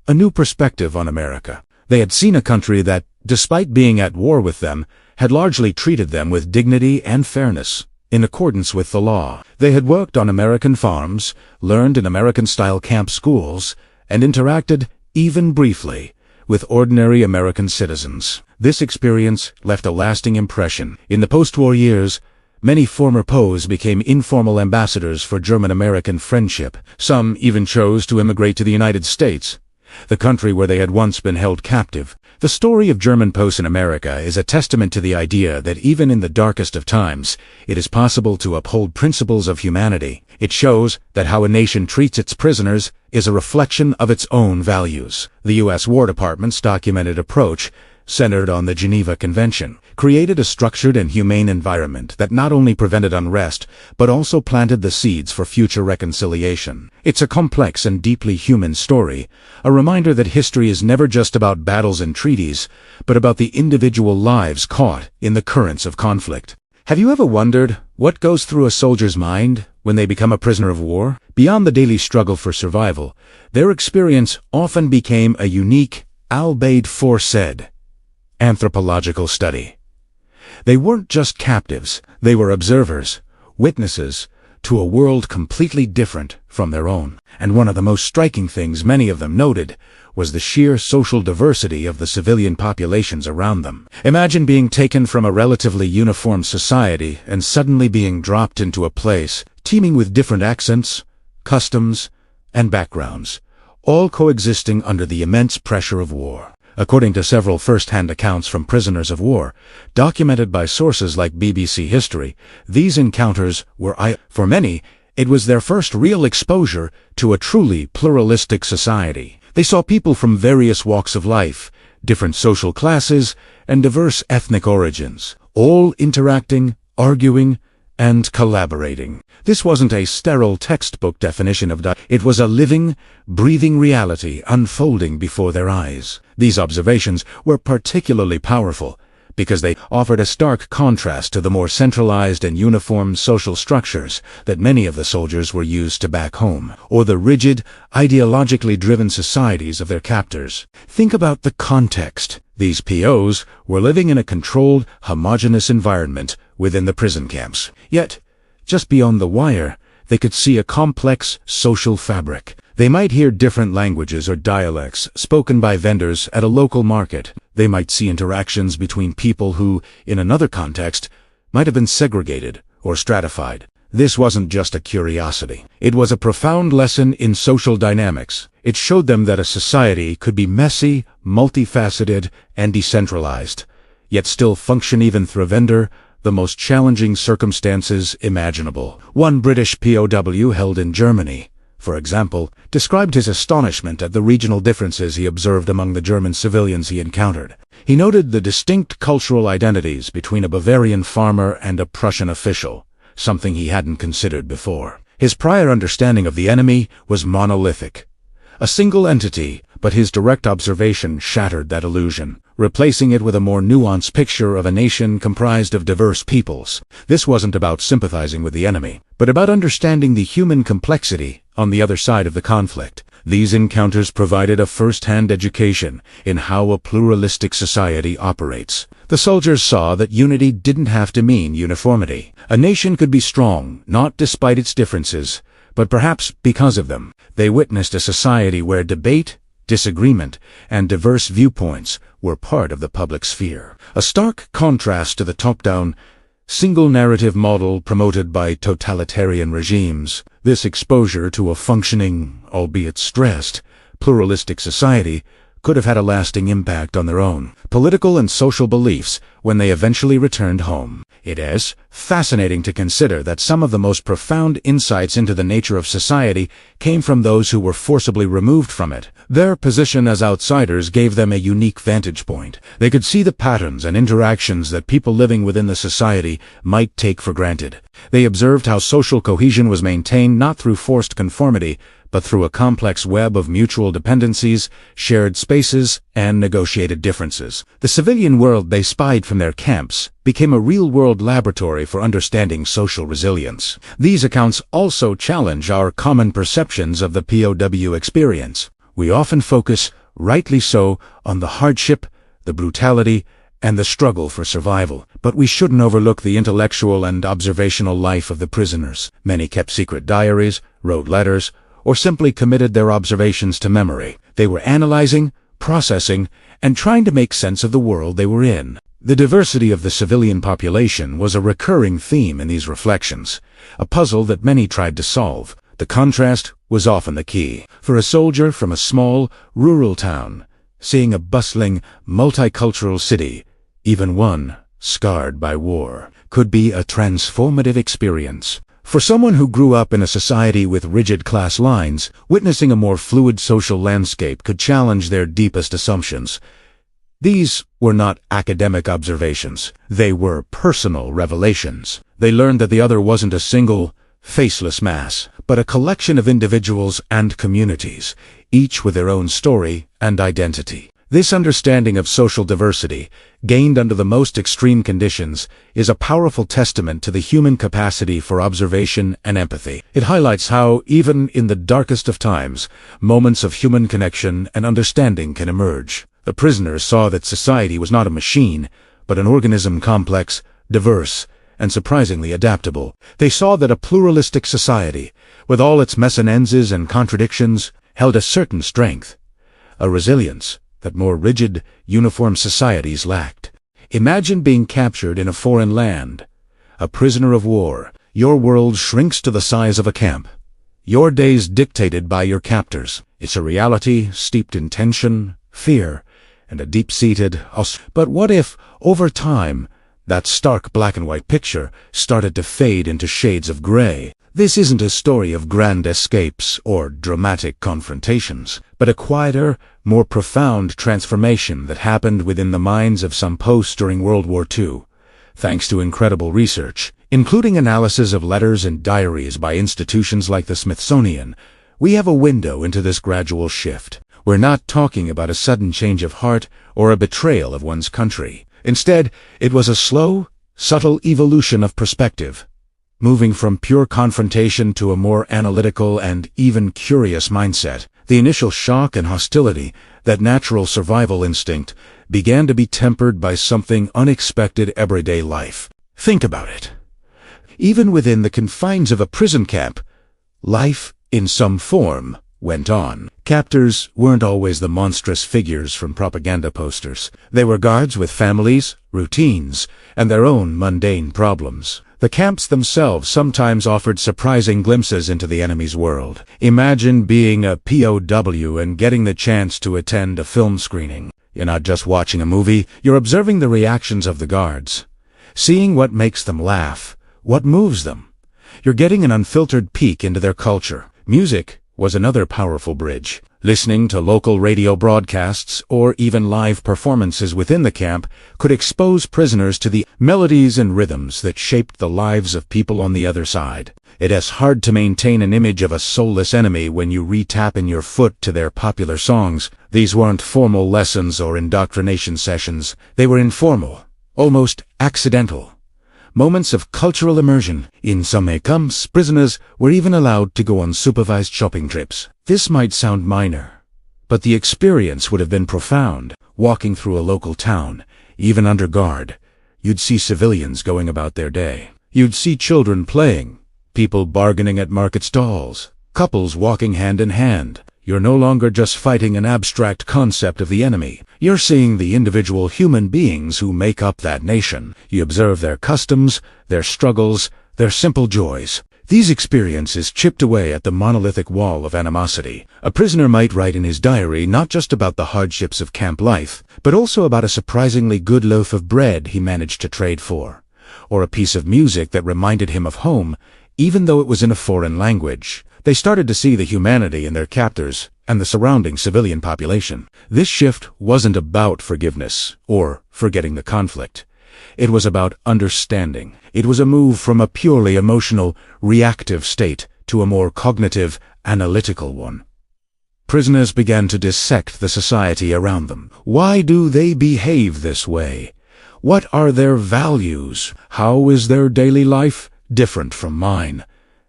A new perspective on America. They had seen a country that, despite being at war with them, had largely treated them with dignity and fairness, in accordance with the law. They had worked on American farms, learned in American-style camp schools, and interacted, even briefly, with ordinary American citizens. This experience left a lasting impression. In the post-war years, many former POWs became informal ambassadors for German-American friendship. Some even chose to immigrate to the United States, the country where they had once been held captive. The story of German POWs in America is a testament to the idea that even in the darkest of times, it is possible to uphold principles of humanity. It shows that how a nation treats its prisoners is a reflection of its own values. The U.S. War Department's documented approach, centered on the Geneva Convention, created a structured and humane environment that not only prevented unrest, but also planted the seeds for future reconciliation. It's a complex and deeply human story, a reminder that history is never just about battles and treaties, but about the individual lives caught in the currents of conflict. Have you ever wondered what goes through a soldier's mind when they become a prisoner of war? Beyond the daily struggle for survival, their experience often became a unique, albeit foresaid, anthropological study. They weren't just captives, they were observers, witnesses to a world completely different from their own. And one of the most striking things many of them noted was the sheer social diversity of the civilian populations around them. Imagine being taken from a relatively uniform society and suddenly being dropped into a place teeming with different accents, customs, and backgrounds, all coexisting under the immense pressure of war. According to several first-hand accounts from prisoners of war, documented by sources like BBC History, these encounters were, for many, it was their first real exposure to a truly pluralistic society. They saw people from various walks of life, different social classes, and diverse ethnic origins, all interacting, arguing, and collaborating. This wasn't a sterile textbook definition of it was a living, breathing reality unfolding before their eyes. These observations were particularly powerful because they offered a stark contrast to the more centralized and uniform social structures that many of the soldiers were used to back home, or the rigid, ideologically driven societies of their captors. Think about the context. These POs were living in a controlled, homogeneous environment within the prison camps. Yet, just beyond the wire, they could see a complex social fabric. They might hear different languages or dialects spoken by vendors at a local market. They might see interactions between people who, in another context, might have been segregated or stratified. This wasn't just a curiosity. It was a profound lesson in social dynamics. It showed them that a society could be messy, multifaceted, and decentralized, yet still function even through the most challenging circumstances imaginable. One British POW held in Germany, for example, described his astonishment at the regional differences he observed among the German civilians he encountered. He noted the distinct cultural identities between a Bavarian farmer and a Prussian official, something he hadn't considered before. His prior understanding of the enemy was monolithic, a single entity, but his direct observation shattered that illusion, replacing it with a more nuanced picture of a nation comprised of diverse peoples. This wasn't about sympathizing with the enemy, but about understanding the human complexity on the other side of the conflict. These encounters provided a first-hand education in how a pluralistic society operates. The soldiers saw that unity didn't have to mean uniformity. A nation could be strong, not despite its differences, but perhaps because of them. They witnessed a society where debate, disagreement, and diverse viewpoints were part of the public sphere. A stark contrast to the top-down, single-narrative model promoted by totalitarian regimes. This exposure to a functioning, albeit stressed, pluralistic society could have had a lasting impact on their own political and social beliefs when they eventually returned home. It is fascinating to consider that some of the most profound insights into the nature of society came from those who were forcibly removed from it. Their position as outsiders gave them a unique vantage point. They could see the patterns and interactions that people living within the society might take for granted. They observed how social cohesion was maintained not through forced conformity, but through a complex web of mutual dependencies, shared spaces, and negotiated differences. The civilian world they spied from their camps became a real-world laboratory for understanding social resilience. These accounts also challenge our common perceptions of the POW experience. We often focus, rightly so, on the hardship, the brutality, and the struggle for survival. But we shouldn't overlook the intellectual and observational life of the prisoners. Many kept secret diaries, wrote letters, or simply committed their observations to memory. They were analyzing, processing, and trying to make sense of the world they were in. The diversity of the civilian population was a recurring theme in these reflections, a puzzle that many tried to solve. The contrast was often the key. For a soldier from a small, rural town, seeing a bustling, multicultural city, even one scarred by war, could be a transformative experience. For someone who grew up in a society with rigid class lines, witnessing a more fluid social landscape could challenge their deepest assumptions. These were not academic observations. They were personal revelations. They learned that the other wasn't a single, faceless mass, but a collection of individuals and communities, each with their own story and identity. This understanding of social diversity, gained under the most extreme conditions, is a powerful testament to the human capacity for observation and empathy. It highlights how, even in the darkest of times, moments of human connection and understanding can emerge. The prisoners saw that society was not a machine, but an organism complex, diverse, and surprisingly adaptable. They saw that a pluralistic society, with all its mesanenses and contradictions, held a certain strength, a resilience that more rigid, uniform societies lacked. Imagine being captured in a foreign land, a prisoner of war. Your world shrinks to the size of a camp. Your days dictated by your captors. It's a reality steeped in tension, fear, and a deep-seated But what if, over time, that stark black-and-white picture started to fade into shades of gray? This isn't a story of grand escapes or dramatic confrontations, but a quieter, more profound transformation that happened within the minds of some posts during World War II. Thanks to incredible research, including analysis of letters and diaries by institutions like the Smithsonian, we have a window into this gradual shift. We're not talking about a sudden change of heart or a betrayal of one's country. Instead, it was a slow, subtle evolution of perspective, moving from pure confrontation to a more analytical and even curious mindset. The initial shock and hostility, that natural survival instinct, began to be tempered by something unexpected: everyday life. Think about it. Even within the confines of a prison camp, life, in some form, went on. Captors weren't always the monstrous figures from propaganda posters. They were guards with families, routines, and their own mundane problems. The camps themselves sometimes offered surprising glimpses into the enemy's world. Imagine being a POW and getting the chance to attend a film screening. You're not just watching a movie, you're observing the reactions of the guards, seeing what makes them laugh, what moves them. You're getting an unfiltered peek into their culture. Music was another powerful bridge. Listening to local radio broadcasts or even live performances within the camp could expose prisoners to the melodies and rhythms that shaped the lives of people on the other side. It is hard to maintain an image of a soulless enemy when you re-tap in your foot to their popular songs. These weren't formal lessons or indoctrination sessions. They were informal, almost accidental. Moments of cultural immersion. In some camps, prisoners were even allowed to go on supervised shopping trips. This might sound minor, but the experience would have been profound. Walking through a local town, even under guard, you'd see civilians going about their day. You'd see children playing, people bargaining at market stalls, couples walking hand in hand. You're no longer just fighting an abstract concept of the enemy. You're seeing the individual human beings who make up that nation. You observe their customs, their struggles, their simple joys. These experiences chipped away at the monolithic wall of animosity. A prisoner might write in his diary not just about the hardships of camp life, but also about a surprisingly good loaf of bread he managed to trade for, or a piece of music that reminded him of home, even though it was in a foreign language. They started to see the humanity in their captors and the surrounding civilian population. This shift wasn't about forgiveness or forgetting the conflict. It was about understanding. It was a move from a purely emotional, reactive state to a more cognitive, analytical one. Prisoners began to dissect the society around them. Why do they behave this way? What are their values? How is their daily life different from mine?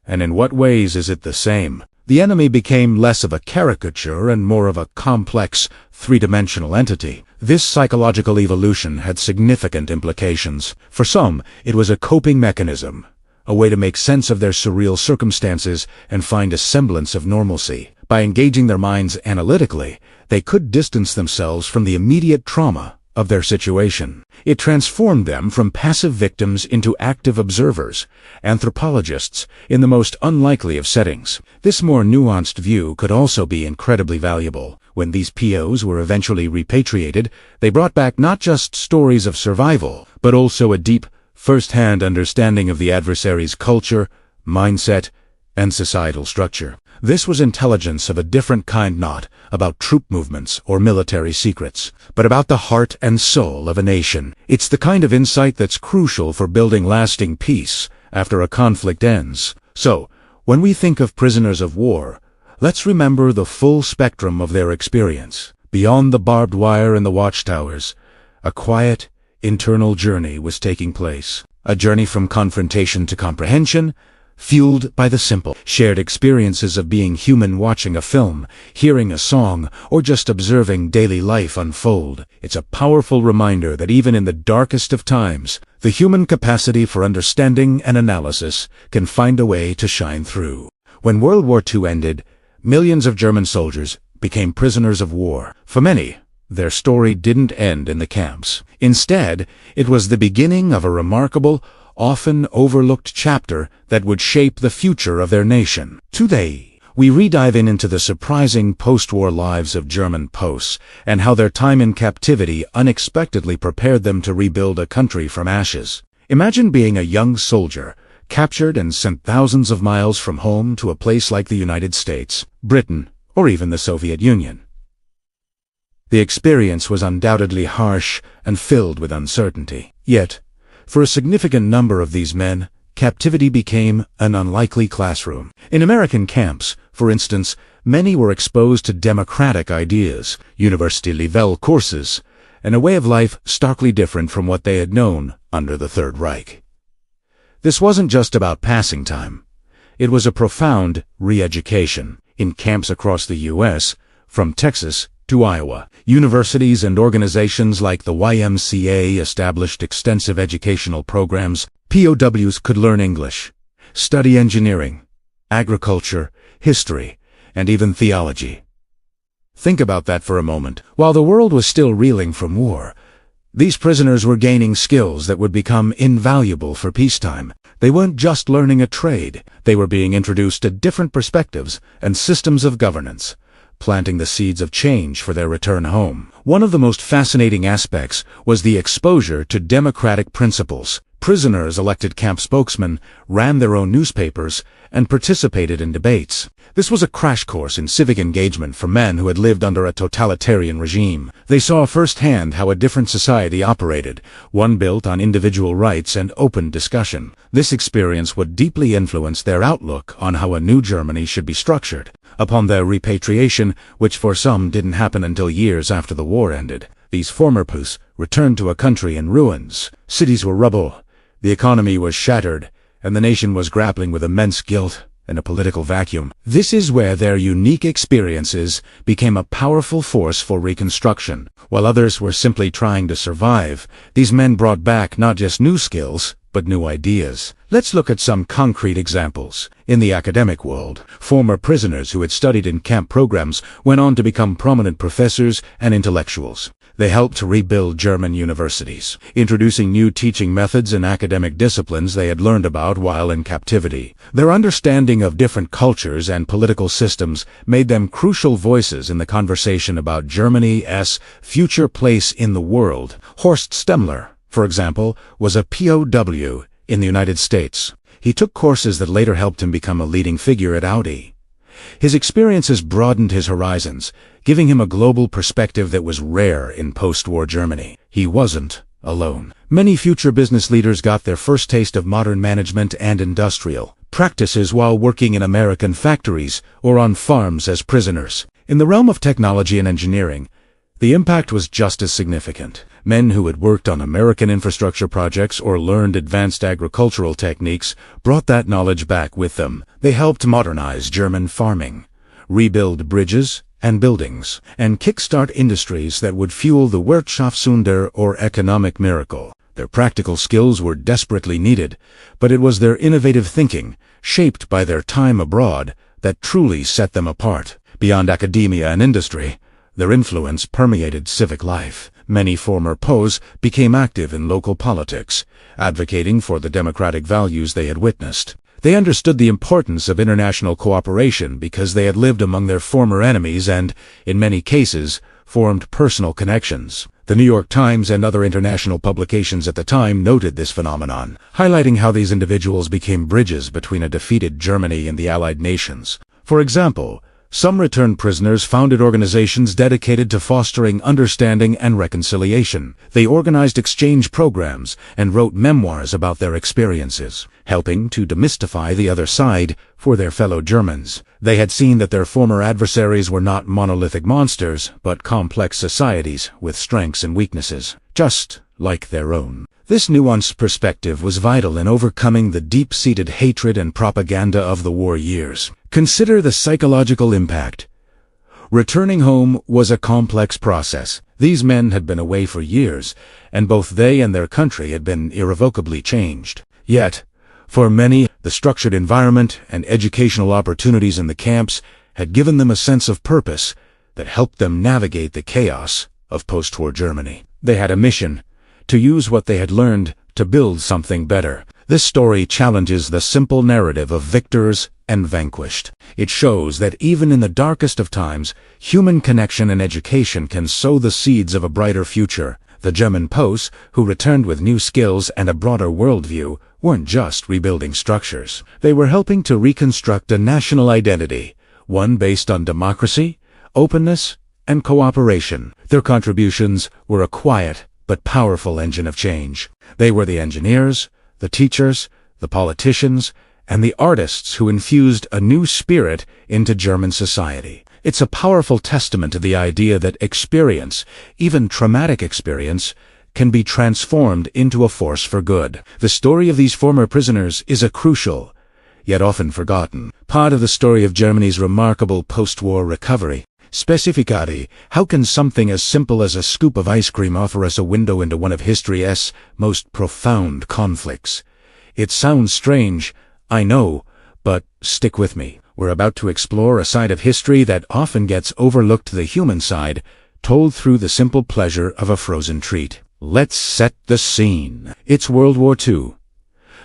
And in what ways is it the same? The enemy became less of a caricature and more of a complex, three-dimensional entity. This psychological evolution had significant implications. For some, it was a coping mechanism, a way to make sense of their surreal circumstances and find a semblance of normalcy. By engaging their minds analytically, they could distance themselves from the immediate trauma of their situation. It transformed them from passive victims into active observers, anthropologists, in the most unlikely of settings. This more nuanced view could also be incredibly valuable. When these POs were eventually repatriated, they brought back not just stories of survival, but also a deep, first-hand understanding of the adversary's culture, mindset, and societal structure. This was intelligence of a different kind, not about troop movements or military secrets, but about the heart and soul of a nation. It's the kind of insight that's crucial for building lasting peace after a conflict ends. So, when we think of prisoners of war, let's remember the full spectrum of their experience. Beyond the barbed wire and the watchtowers, a quiet, internal journey was taking place. A journey from confrontation to comprehension, fueled by the simple, shared experiences of being human, watching a film, hearing a song, or just observing daily life unfold. It's a powerful reminder that even in the darkest of times, the human capacity for understanding and analysis can find a way to shine through. When World War II ended, millions of German soldiers became prisoners of war. For many, their story didn't end in the camps. Instead, it was the beginning of a remarkable, often overlooked chapter that would shape the future of their nation. Today, we redive into the surprising post-war lives of German posts and how their time in captivity unexpectedly prepared them to rebuild a country from ashes. Imagine being a young soldier, captured and sent thousands of miles from home to a place like the United States, Britain, or even the Soviet Union. The experience was undoubtedly harsh and filled with uncertainty. Yet, for a significant number of these men, captivity became an unlikely classroom. In American camps, for instance, many were exposed to democratic ideas, university-level courses, and a way of life starkly different from what they had known under the Third Reich. This wasn't just about passing time. It was a profound re-education. In camps across the U.S., from Texas to Iowa, universities and organizations like the YMCA established extensive educational programs. POWs could learn English, study engineering, agriculture, history, and even theology. Think about that for a moment. While the world was still reeling from war, these prisoners were gaining skills that would become invaluable for peacetime. They weren't just learning a trade, they were being introduced to different perspectives and systems of governance, planting the seeds of change for their return home. One of the most fascinating aspects was the exposure to democratic principles. Prisoners elected camp spokesmen, ran their own newspapers, and participated in debates. This was a crash course in civic engagement for men who had lived under a totalitarian regime. They saw firsthand how a different society operated, one built on individual rights and open discussion. This experience would deeply influence their outlook on how a new Germany should be structured. Upon their repatriation, which for some didn't happen until years after the war ended, these former POWs returned to a country in ruins. Cities were rubble, the economy was shattered, and the nation was grappling with immense guilt and a political vacuum. This is where their unique experiences became a powerful force for reconstruction. While others were simply trying to survive, these men brought back not just new skills, but new ideas. Let's look at some concrete examples. In the academic world, former prisoners who had studied in camp programs went on to become prominent professors and intellectuals. They helped to rebuild German universities, introducing new teaching methods and academic disciplines they had learned about while in captivity. Their understanding of different cultures and political systems made them crucial voices in the conversation about Germany's future place in the world. Horst Stemmler, for example, was a POW in the United States. He took courses that later helped him become a leading figure at Audi. His experiences broadened his horizons, giving him a global perspective that was rare in post-war Germany. He wasn't alone. Many future business leaders got their first taste of modern management and industrial practices while working in American factories or on farms as prisoners. In the realm of technology and engineering, the impact was just as significant. Men who had worked on American infrastructure projects or learned advanced agricultural techniques brought that knowledge back with them. They helped modernize German farming, rebuild bridges and buildings, and kickstart industries that would fuel the Wirtschaftswunder or economic miracle. Their practical skills were desperately needed, but it was their innovative thinking, shaped by their time abroad, that truly set them apart. Beyond academia and industry, their influence permeated civic life. Many former POWs became active in local politics, advocating for the democratic values they had witnessed. They understood the importance of international cooperation because they had lived among their former enemies and, in many cases, formed personal connections. The New York Times and other international publications at the time noted this phenomenon, highlighting how these individuals became bridges between a defeated Germany and the Allied nations. For example, some returned prisoners founded organizations dedicated to fostering understanding and reconciliation. They organized exchange programs and wrote memoirs about their experiences, helping to demystify the other side for their fellow Germans. They had seen that their former adversaries were not monolithic monsters, but complex societies with strengths and weaknesses, just like their own. This nuanced perspective was vital in overcoming the deep-seated hatred and propaganda of the war years. Consider the psychological impact. Returning home was a complex process. These men had been away for years, and both they and their country had been irrevocably changed. Yet, for many, the structured environment and educational opportunities in the camps had given them a sense of purpose that helped them navigate the chaos of post-war Germany. They had a mission: to use what they had learned to build something better. This story challenges the simple narrative of victors and vanquished. It shows that even in the darkest of times, human connection and education can sow the seeds of a brighter future. The German POWs, who returned with new skills and a broader worldview, weren't just rebuilding structures. They were helping to reconstruct a national identity, one based on democracy, openness, and cooperation. Their contributions were a quiet but powerful engine of change. They were the engineers, the teachers, the politicians, and the artists who infused a new spirit into German society. It's a powerful testament to the idea that experience, even traumatic experience, can be transformed into a force for good. The story of these former prisoners is a crucial, yet often forgotten, part of the story of Germany's remarkable post-war recovery. Specifically, how can something as simple as a scoop of ice cream offer us a window into one of history's most profound conflicts? It sounds strange, I know, but stick with me. We're about to explore a side of history that often gets overlooked, the human side, told through the simple pleasure of a frozen treat. Let's set the scene. It's World War II.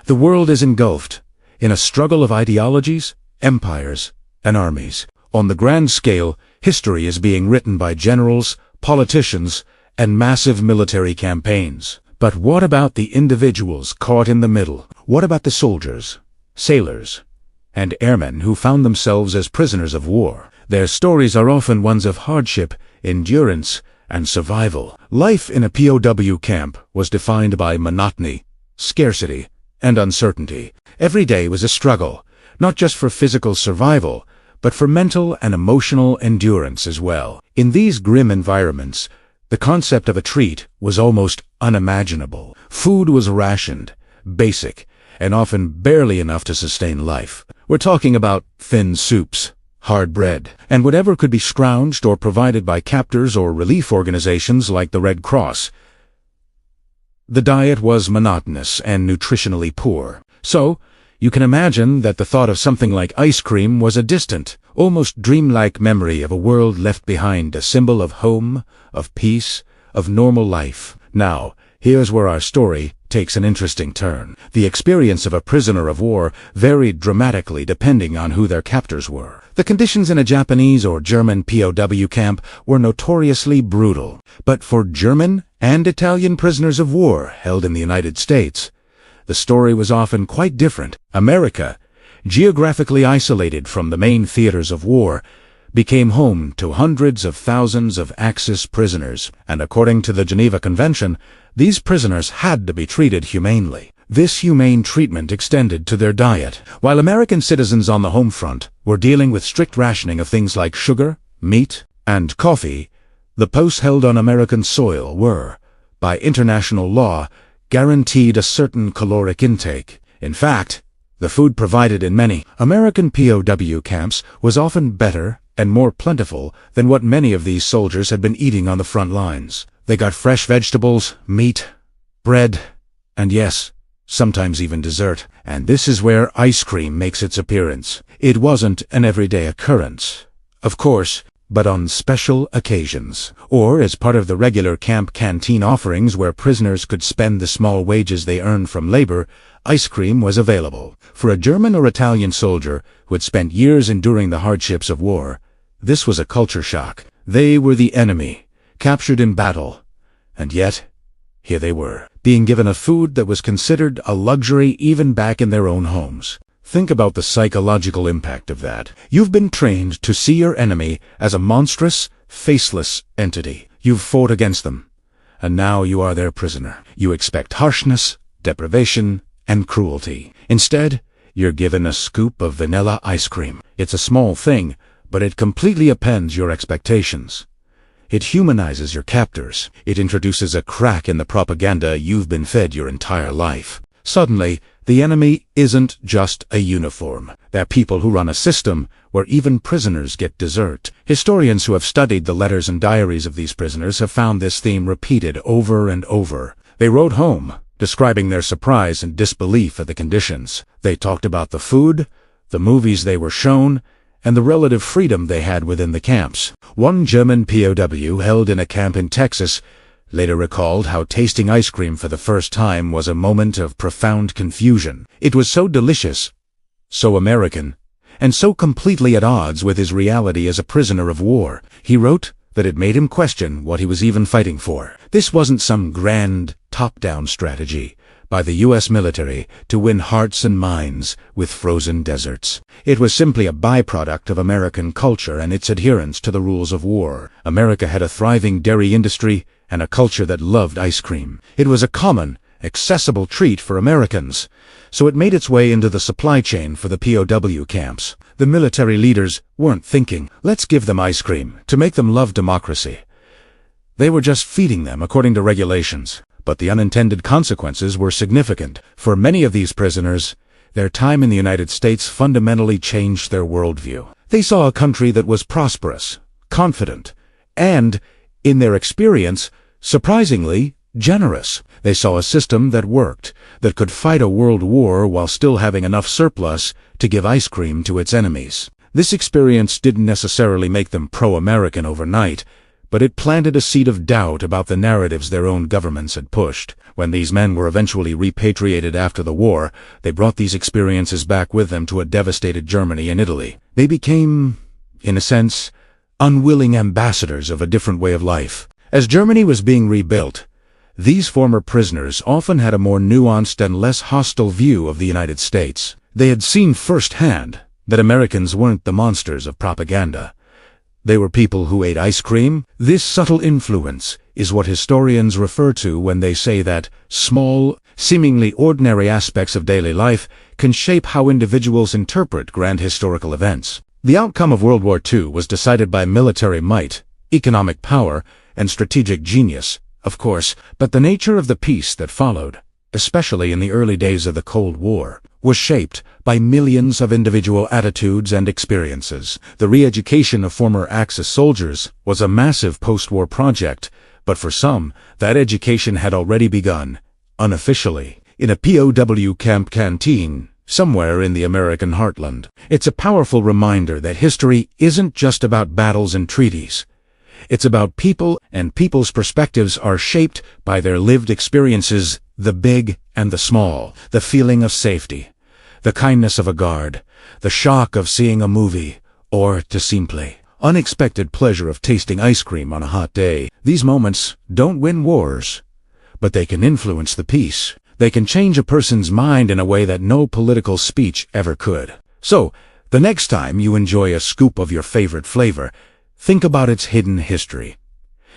The world is engulfed in a struggle of ideologies, empires, and armies. On the grand scale, history is being written by generals, politicians, and massive military campaigns. But what about the individuals caught in the middle? What about the soldiers, sailors, and airmen who found themselves as prisoners of war? Their stories are often ones of hardship, endurance, and survival. Life in a POW camp was defined by monotony, scarcity, and uncertainty. Every day was a struggle, not just for physical survival, but for mental and emotional endurance as well. In these grim environments, the concept of a treat was almost unimaginable. Food was rationed, basic, and often barely enough to sustain life. We're talking about thin soups, hard bread, and whatever could be scrounged or provided by captors or relief organizations like the Red Cross. The diet was monotonous and nutritionally poor. So, you can imagine that the thought of something like ice cream was a distant, almost dreamlike memory of a world left behind, a symbol of home, of peace, of normal life. Now, here's where our story takes an interesting turn. The experience of a prisoner of war varied dramatically depending on who their captors were. The conditions in a Japanese or German POW camp were notoriously brutal. But for German and Italian prisoners of war held in the United States, the story was often quite different. America, geographically isolated from the main theaters of war, became home to hundreds of thousands of Axis prisoners, and according to the Geneva Convention, these prisoners had to be treated humanely. This humane treatment extended to their diet. While American citizens on the home front were dealing with strict rationing of things like sugar, meat, and coffee, the posts held on American soil were, by international law, guaranteed a certain caloric intake. In fact, the food provided in many American POW camps was often better and more plentiful than what many of these soldiers had been eating on the front lines. They got fresh vegetables, meat, bread, and yes, sometimes even dessert. And this is where ice cream makes its appearance. It wasn't an everyday occurrence, of course, but on special occasions, or as part of the regular camp canteen offerings where prisoners could spend the small wages they earned from labor, ice cream was available. For a German or Italian soldier who had spent years enduring the hardships of war, this was a culture shock. They were the enemy, captured in battle, and yet, here they were, being given a food that was considered a luxury even back in their own homes. Think about the psychological impact of that. You've been trained to see your enemy as a monstrous, faceless entity. You've fought against them, and now you are their prisoner. You expect harshness, deprivation, and cruelty. Instead, you're given a scoop of vanilla ice cream. It's a small thing, but it completely upends your expectations. It humanizes your captors. It introduces a crack in the propaganda you've been fed your entire life. Suddenly, the enemy isn't just a uniform. They're people who run a system where even prisoners get dessert. Historians who have studied the letters and diaries of these prisoners have found this theme repeated over and over. They wrote home, describing their surprise and disbelief at the conditions. They talked about the food, the movies they were shown, and the relative freedom they had within the camps. One German POW held in a camp in Texas later recalled how tasting ice cream for the first time was a moment of profound confusion. It was so delicious, so American, and so completely at odds with his reality as a prisoner of war. He wrote that it made him question what he was even fighting for. This wasn't some grand, top-down strategy by the U.S. military to win hearts and minds with frozen deserts. It was simply a byproduct of American culture and its adherence to the rules of war. America had a thriving dairy industry and a culture that loved ice cream. It was a common, accessible treat for Americans, so it made its way into the supply chain for the POW camps. The military leaders weren't thinking, let's give them ice cream to make them love democracy. They were just feeding them according to regulations. But the unintended consequences were significant. For many of these prisoners, their time in the United States fundamentally changed their worldview. They saw a country that was prosperous, confident, and, in their experience, surprisingly generous. They saw a system that worked, that could fight a world war while still having enough surplus to give ice cream to its enemies. This experience didn't necessarily make them pro-American overnight, but it planted a seed of doubt about the narratives their own governments had pushed. When these men were eventually repatriated after the war, they brought these experiences back with them to a devastated Germany and Italy. They became, in a sense, unwilling ambassadors of a different way of life. As Germany was being rebuilt, these former prisoners often had a more nuanced and less hostile view of the United States. They had seen firsthand that Americans weren't the monsters of propaganda. They were people who ate ice cream. This subtle influence is what historians refer to when they say that small, seemingly ordinary aspects of daily life can shape how individuals interpret grand historical events. The outcome of World War II was decided by military might, economic power, and strategic genius, of course, but the nature of the peace that followed, especially in the early days of the Cold War, was shaped by millions of individual attitudes and experiences. The re-education of former Axis soldiers was a massive post-war project, but for some, that education had already begun, unofficially, in a POW camp canteen, somewhere in the American heartland. It's a powerful reminder that history isn't just about battles and treaties. It's about people, and people's perspectives are shaped by their lived experiences, the big and the small, the feeling of safety, the kindness of a guard, the shock of seeing a movie, or, to simple, unexpected pleasure of tasting ice cream on a hot day. These moments don't win wars, but they can influence the peace. They can change a person's mind in a way that no political speech ever could. So, the next time you enjoy a scoop of your favorite flavor, think about its hidden history.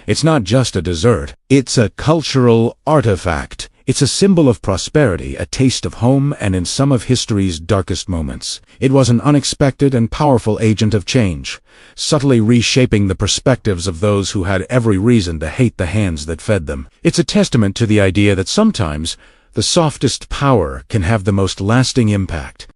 It's not just a dessert, it's a cultural artifact. It's a symbol of prosperity, a taste of home, and in some of history's darkest moments, it was an unexpected and powerful agent of change, subtly reshaping the perspectives of those who had every reason to hate the hands that fed them. It's a testament to the idea that sometimes the softest power can have the most lasting impact.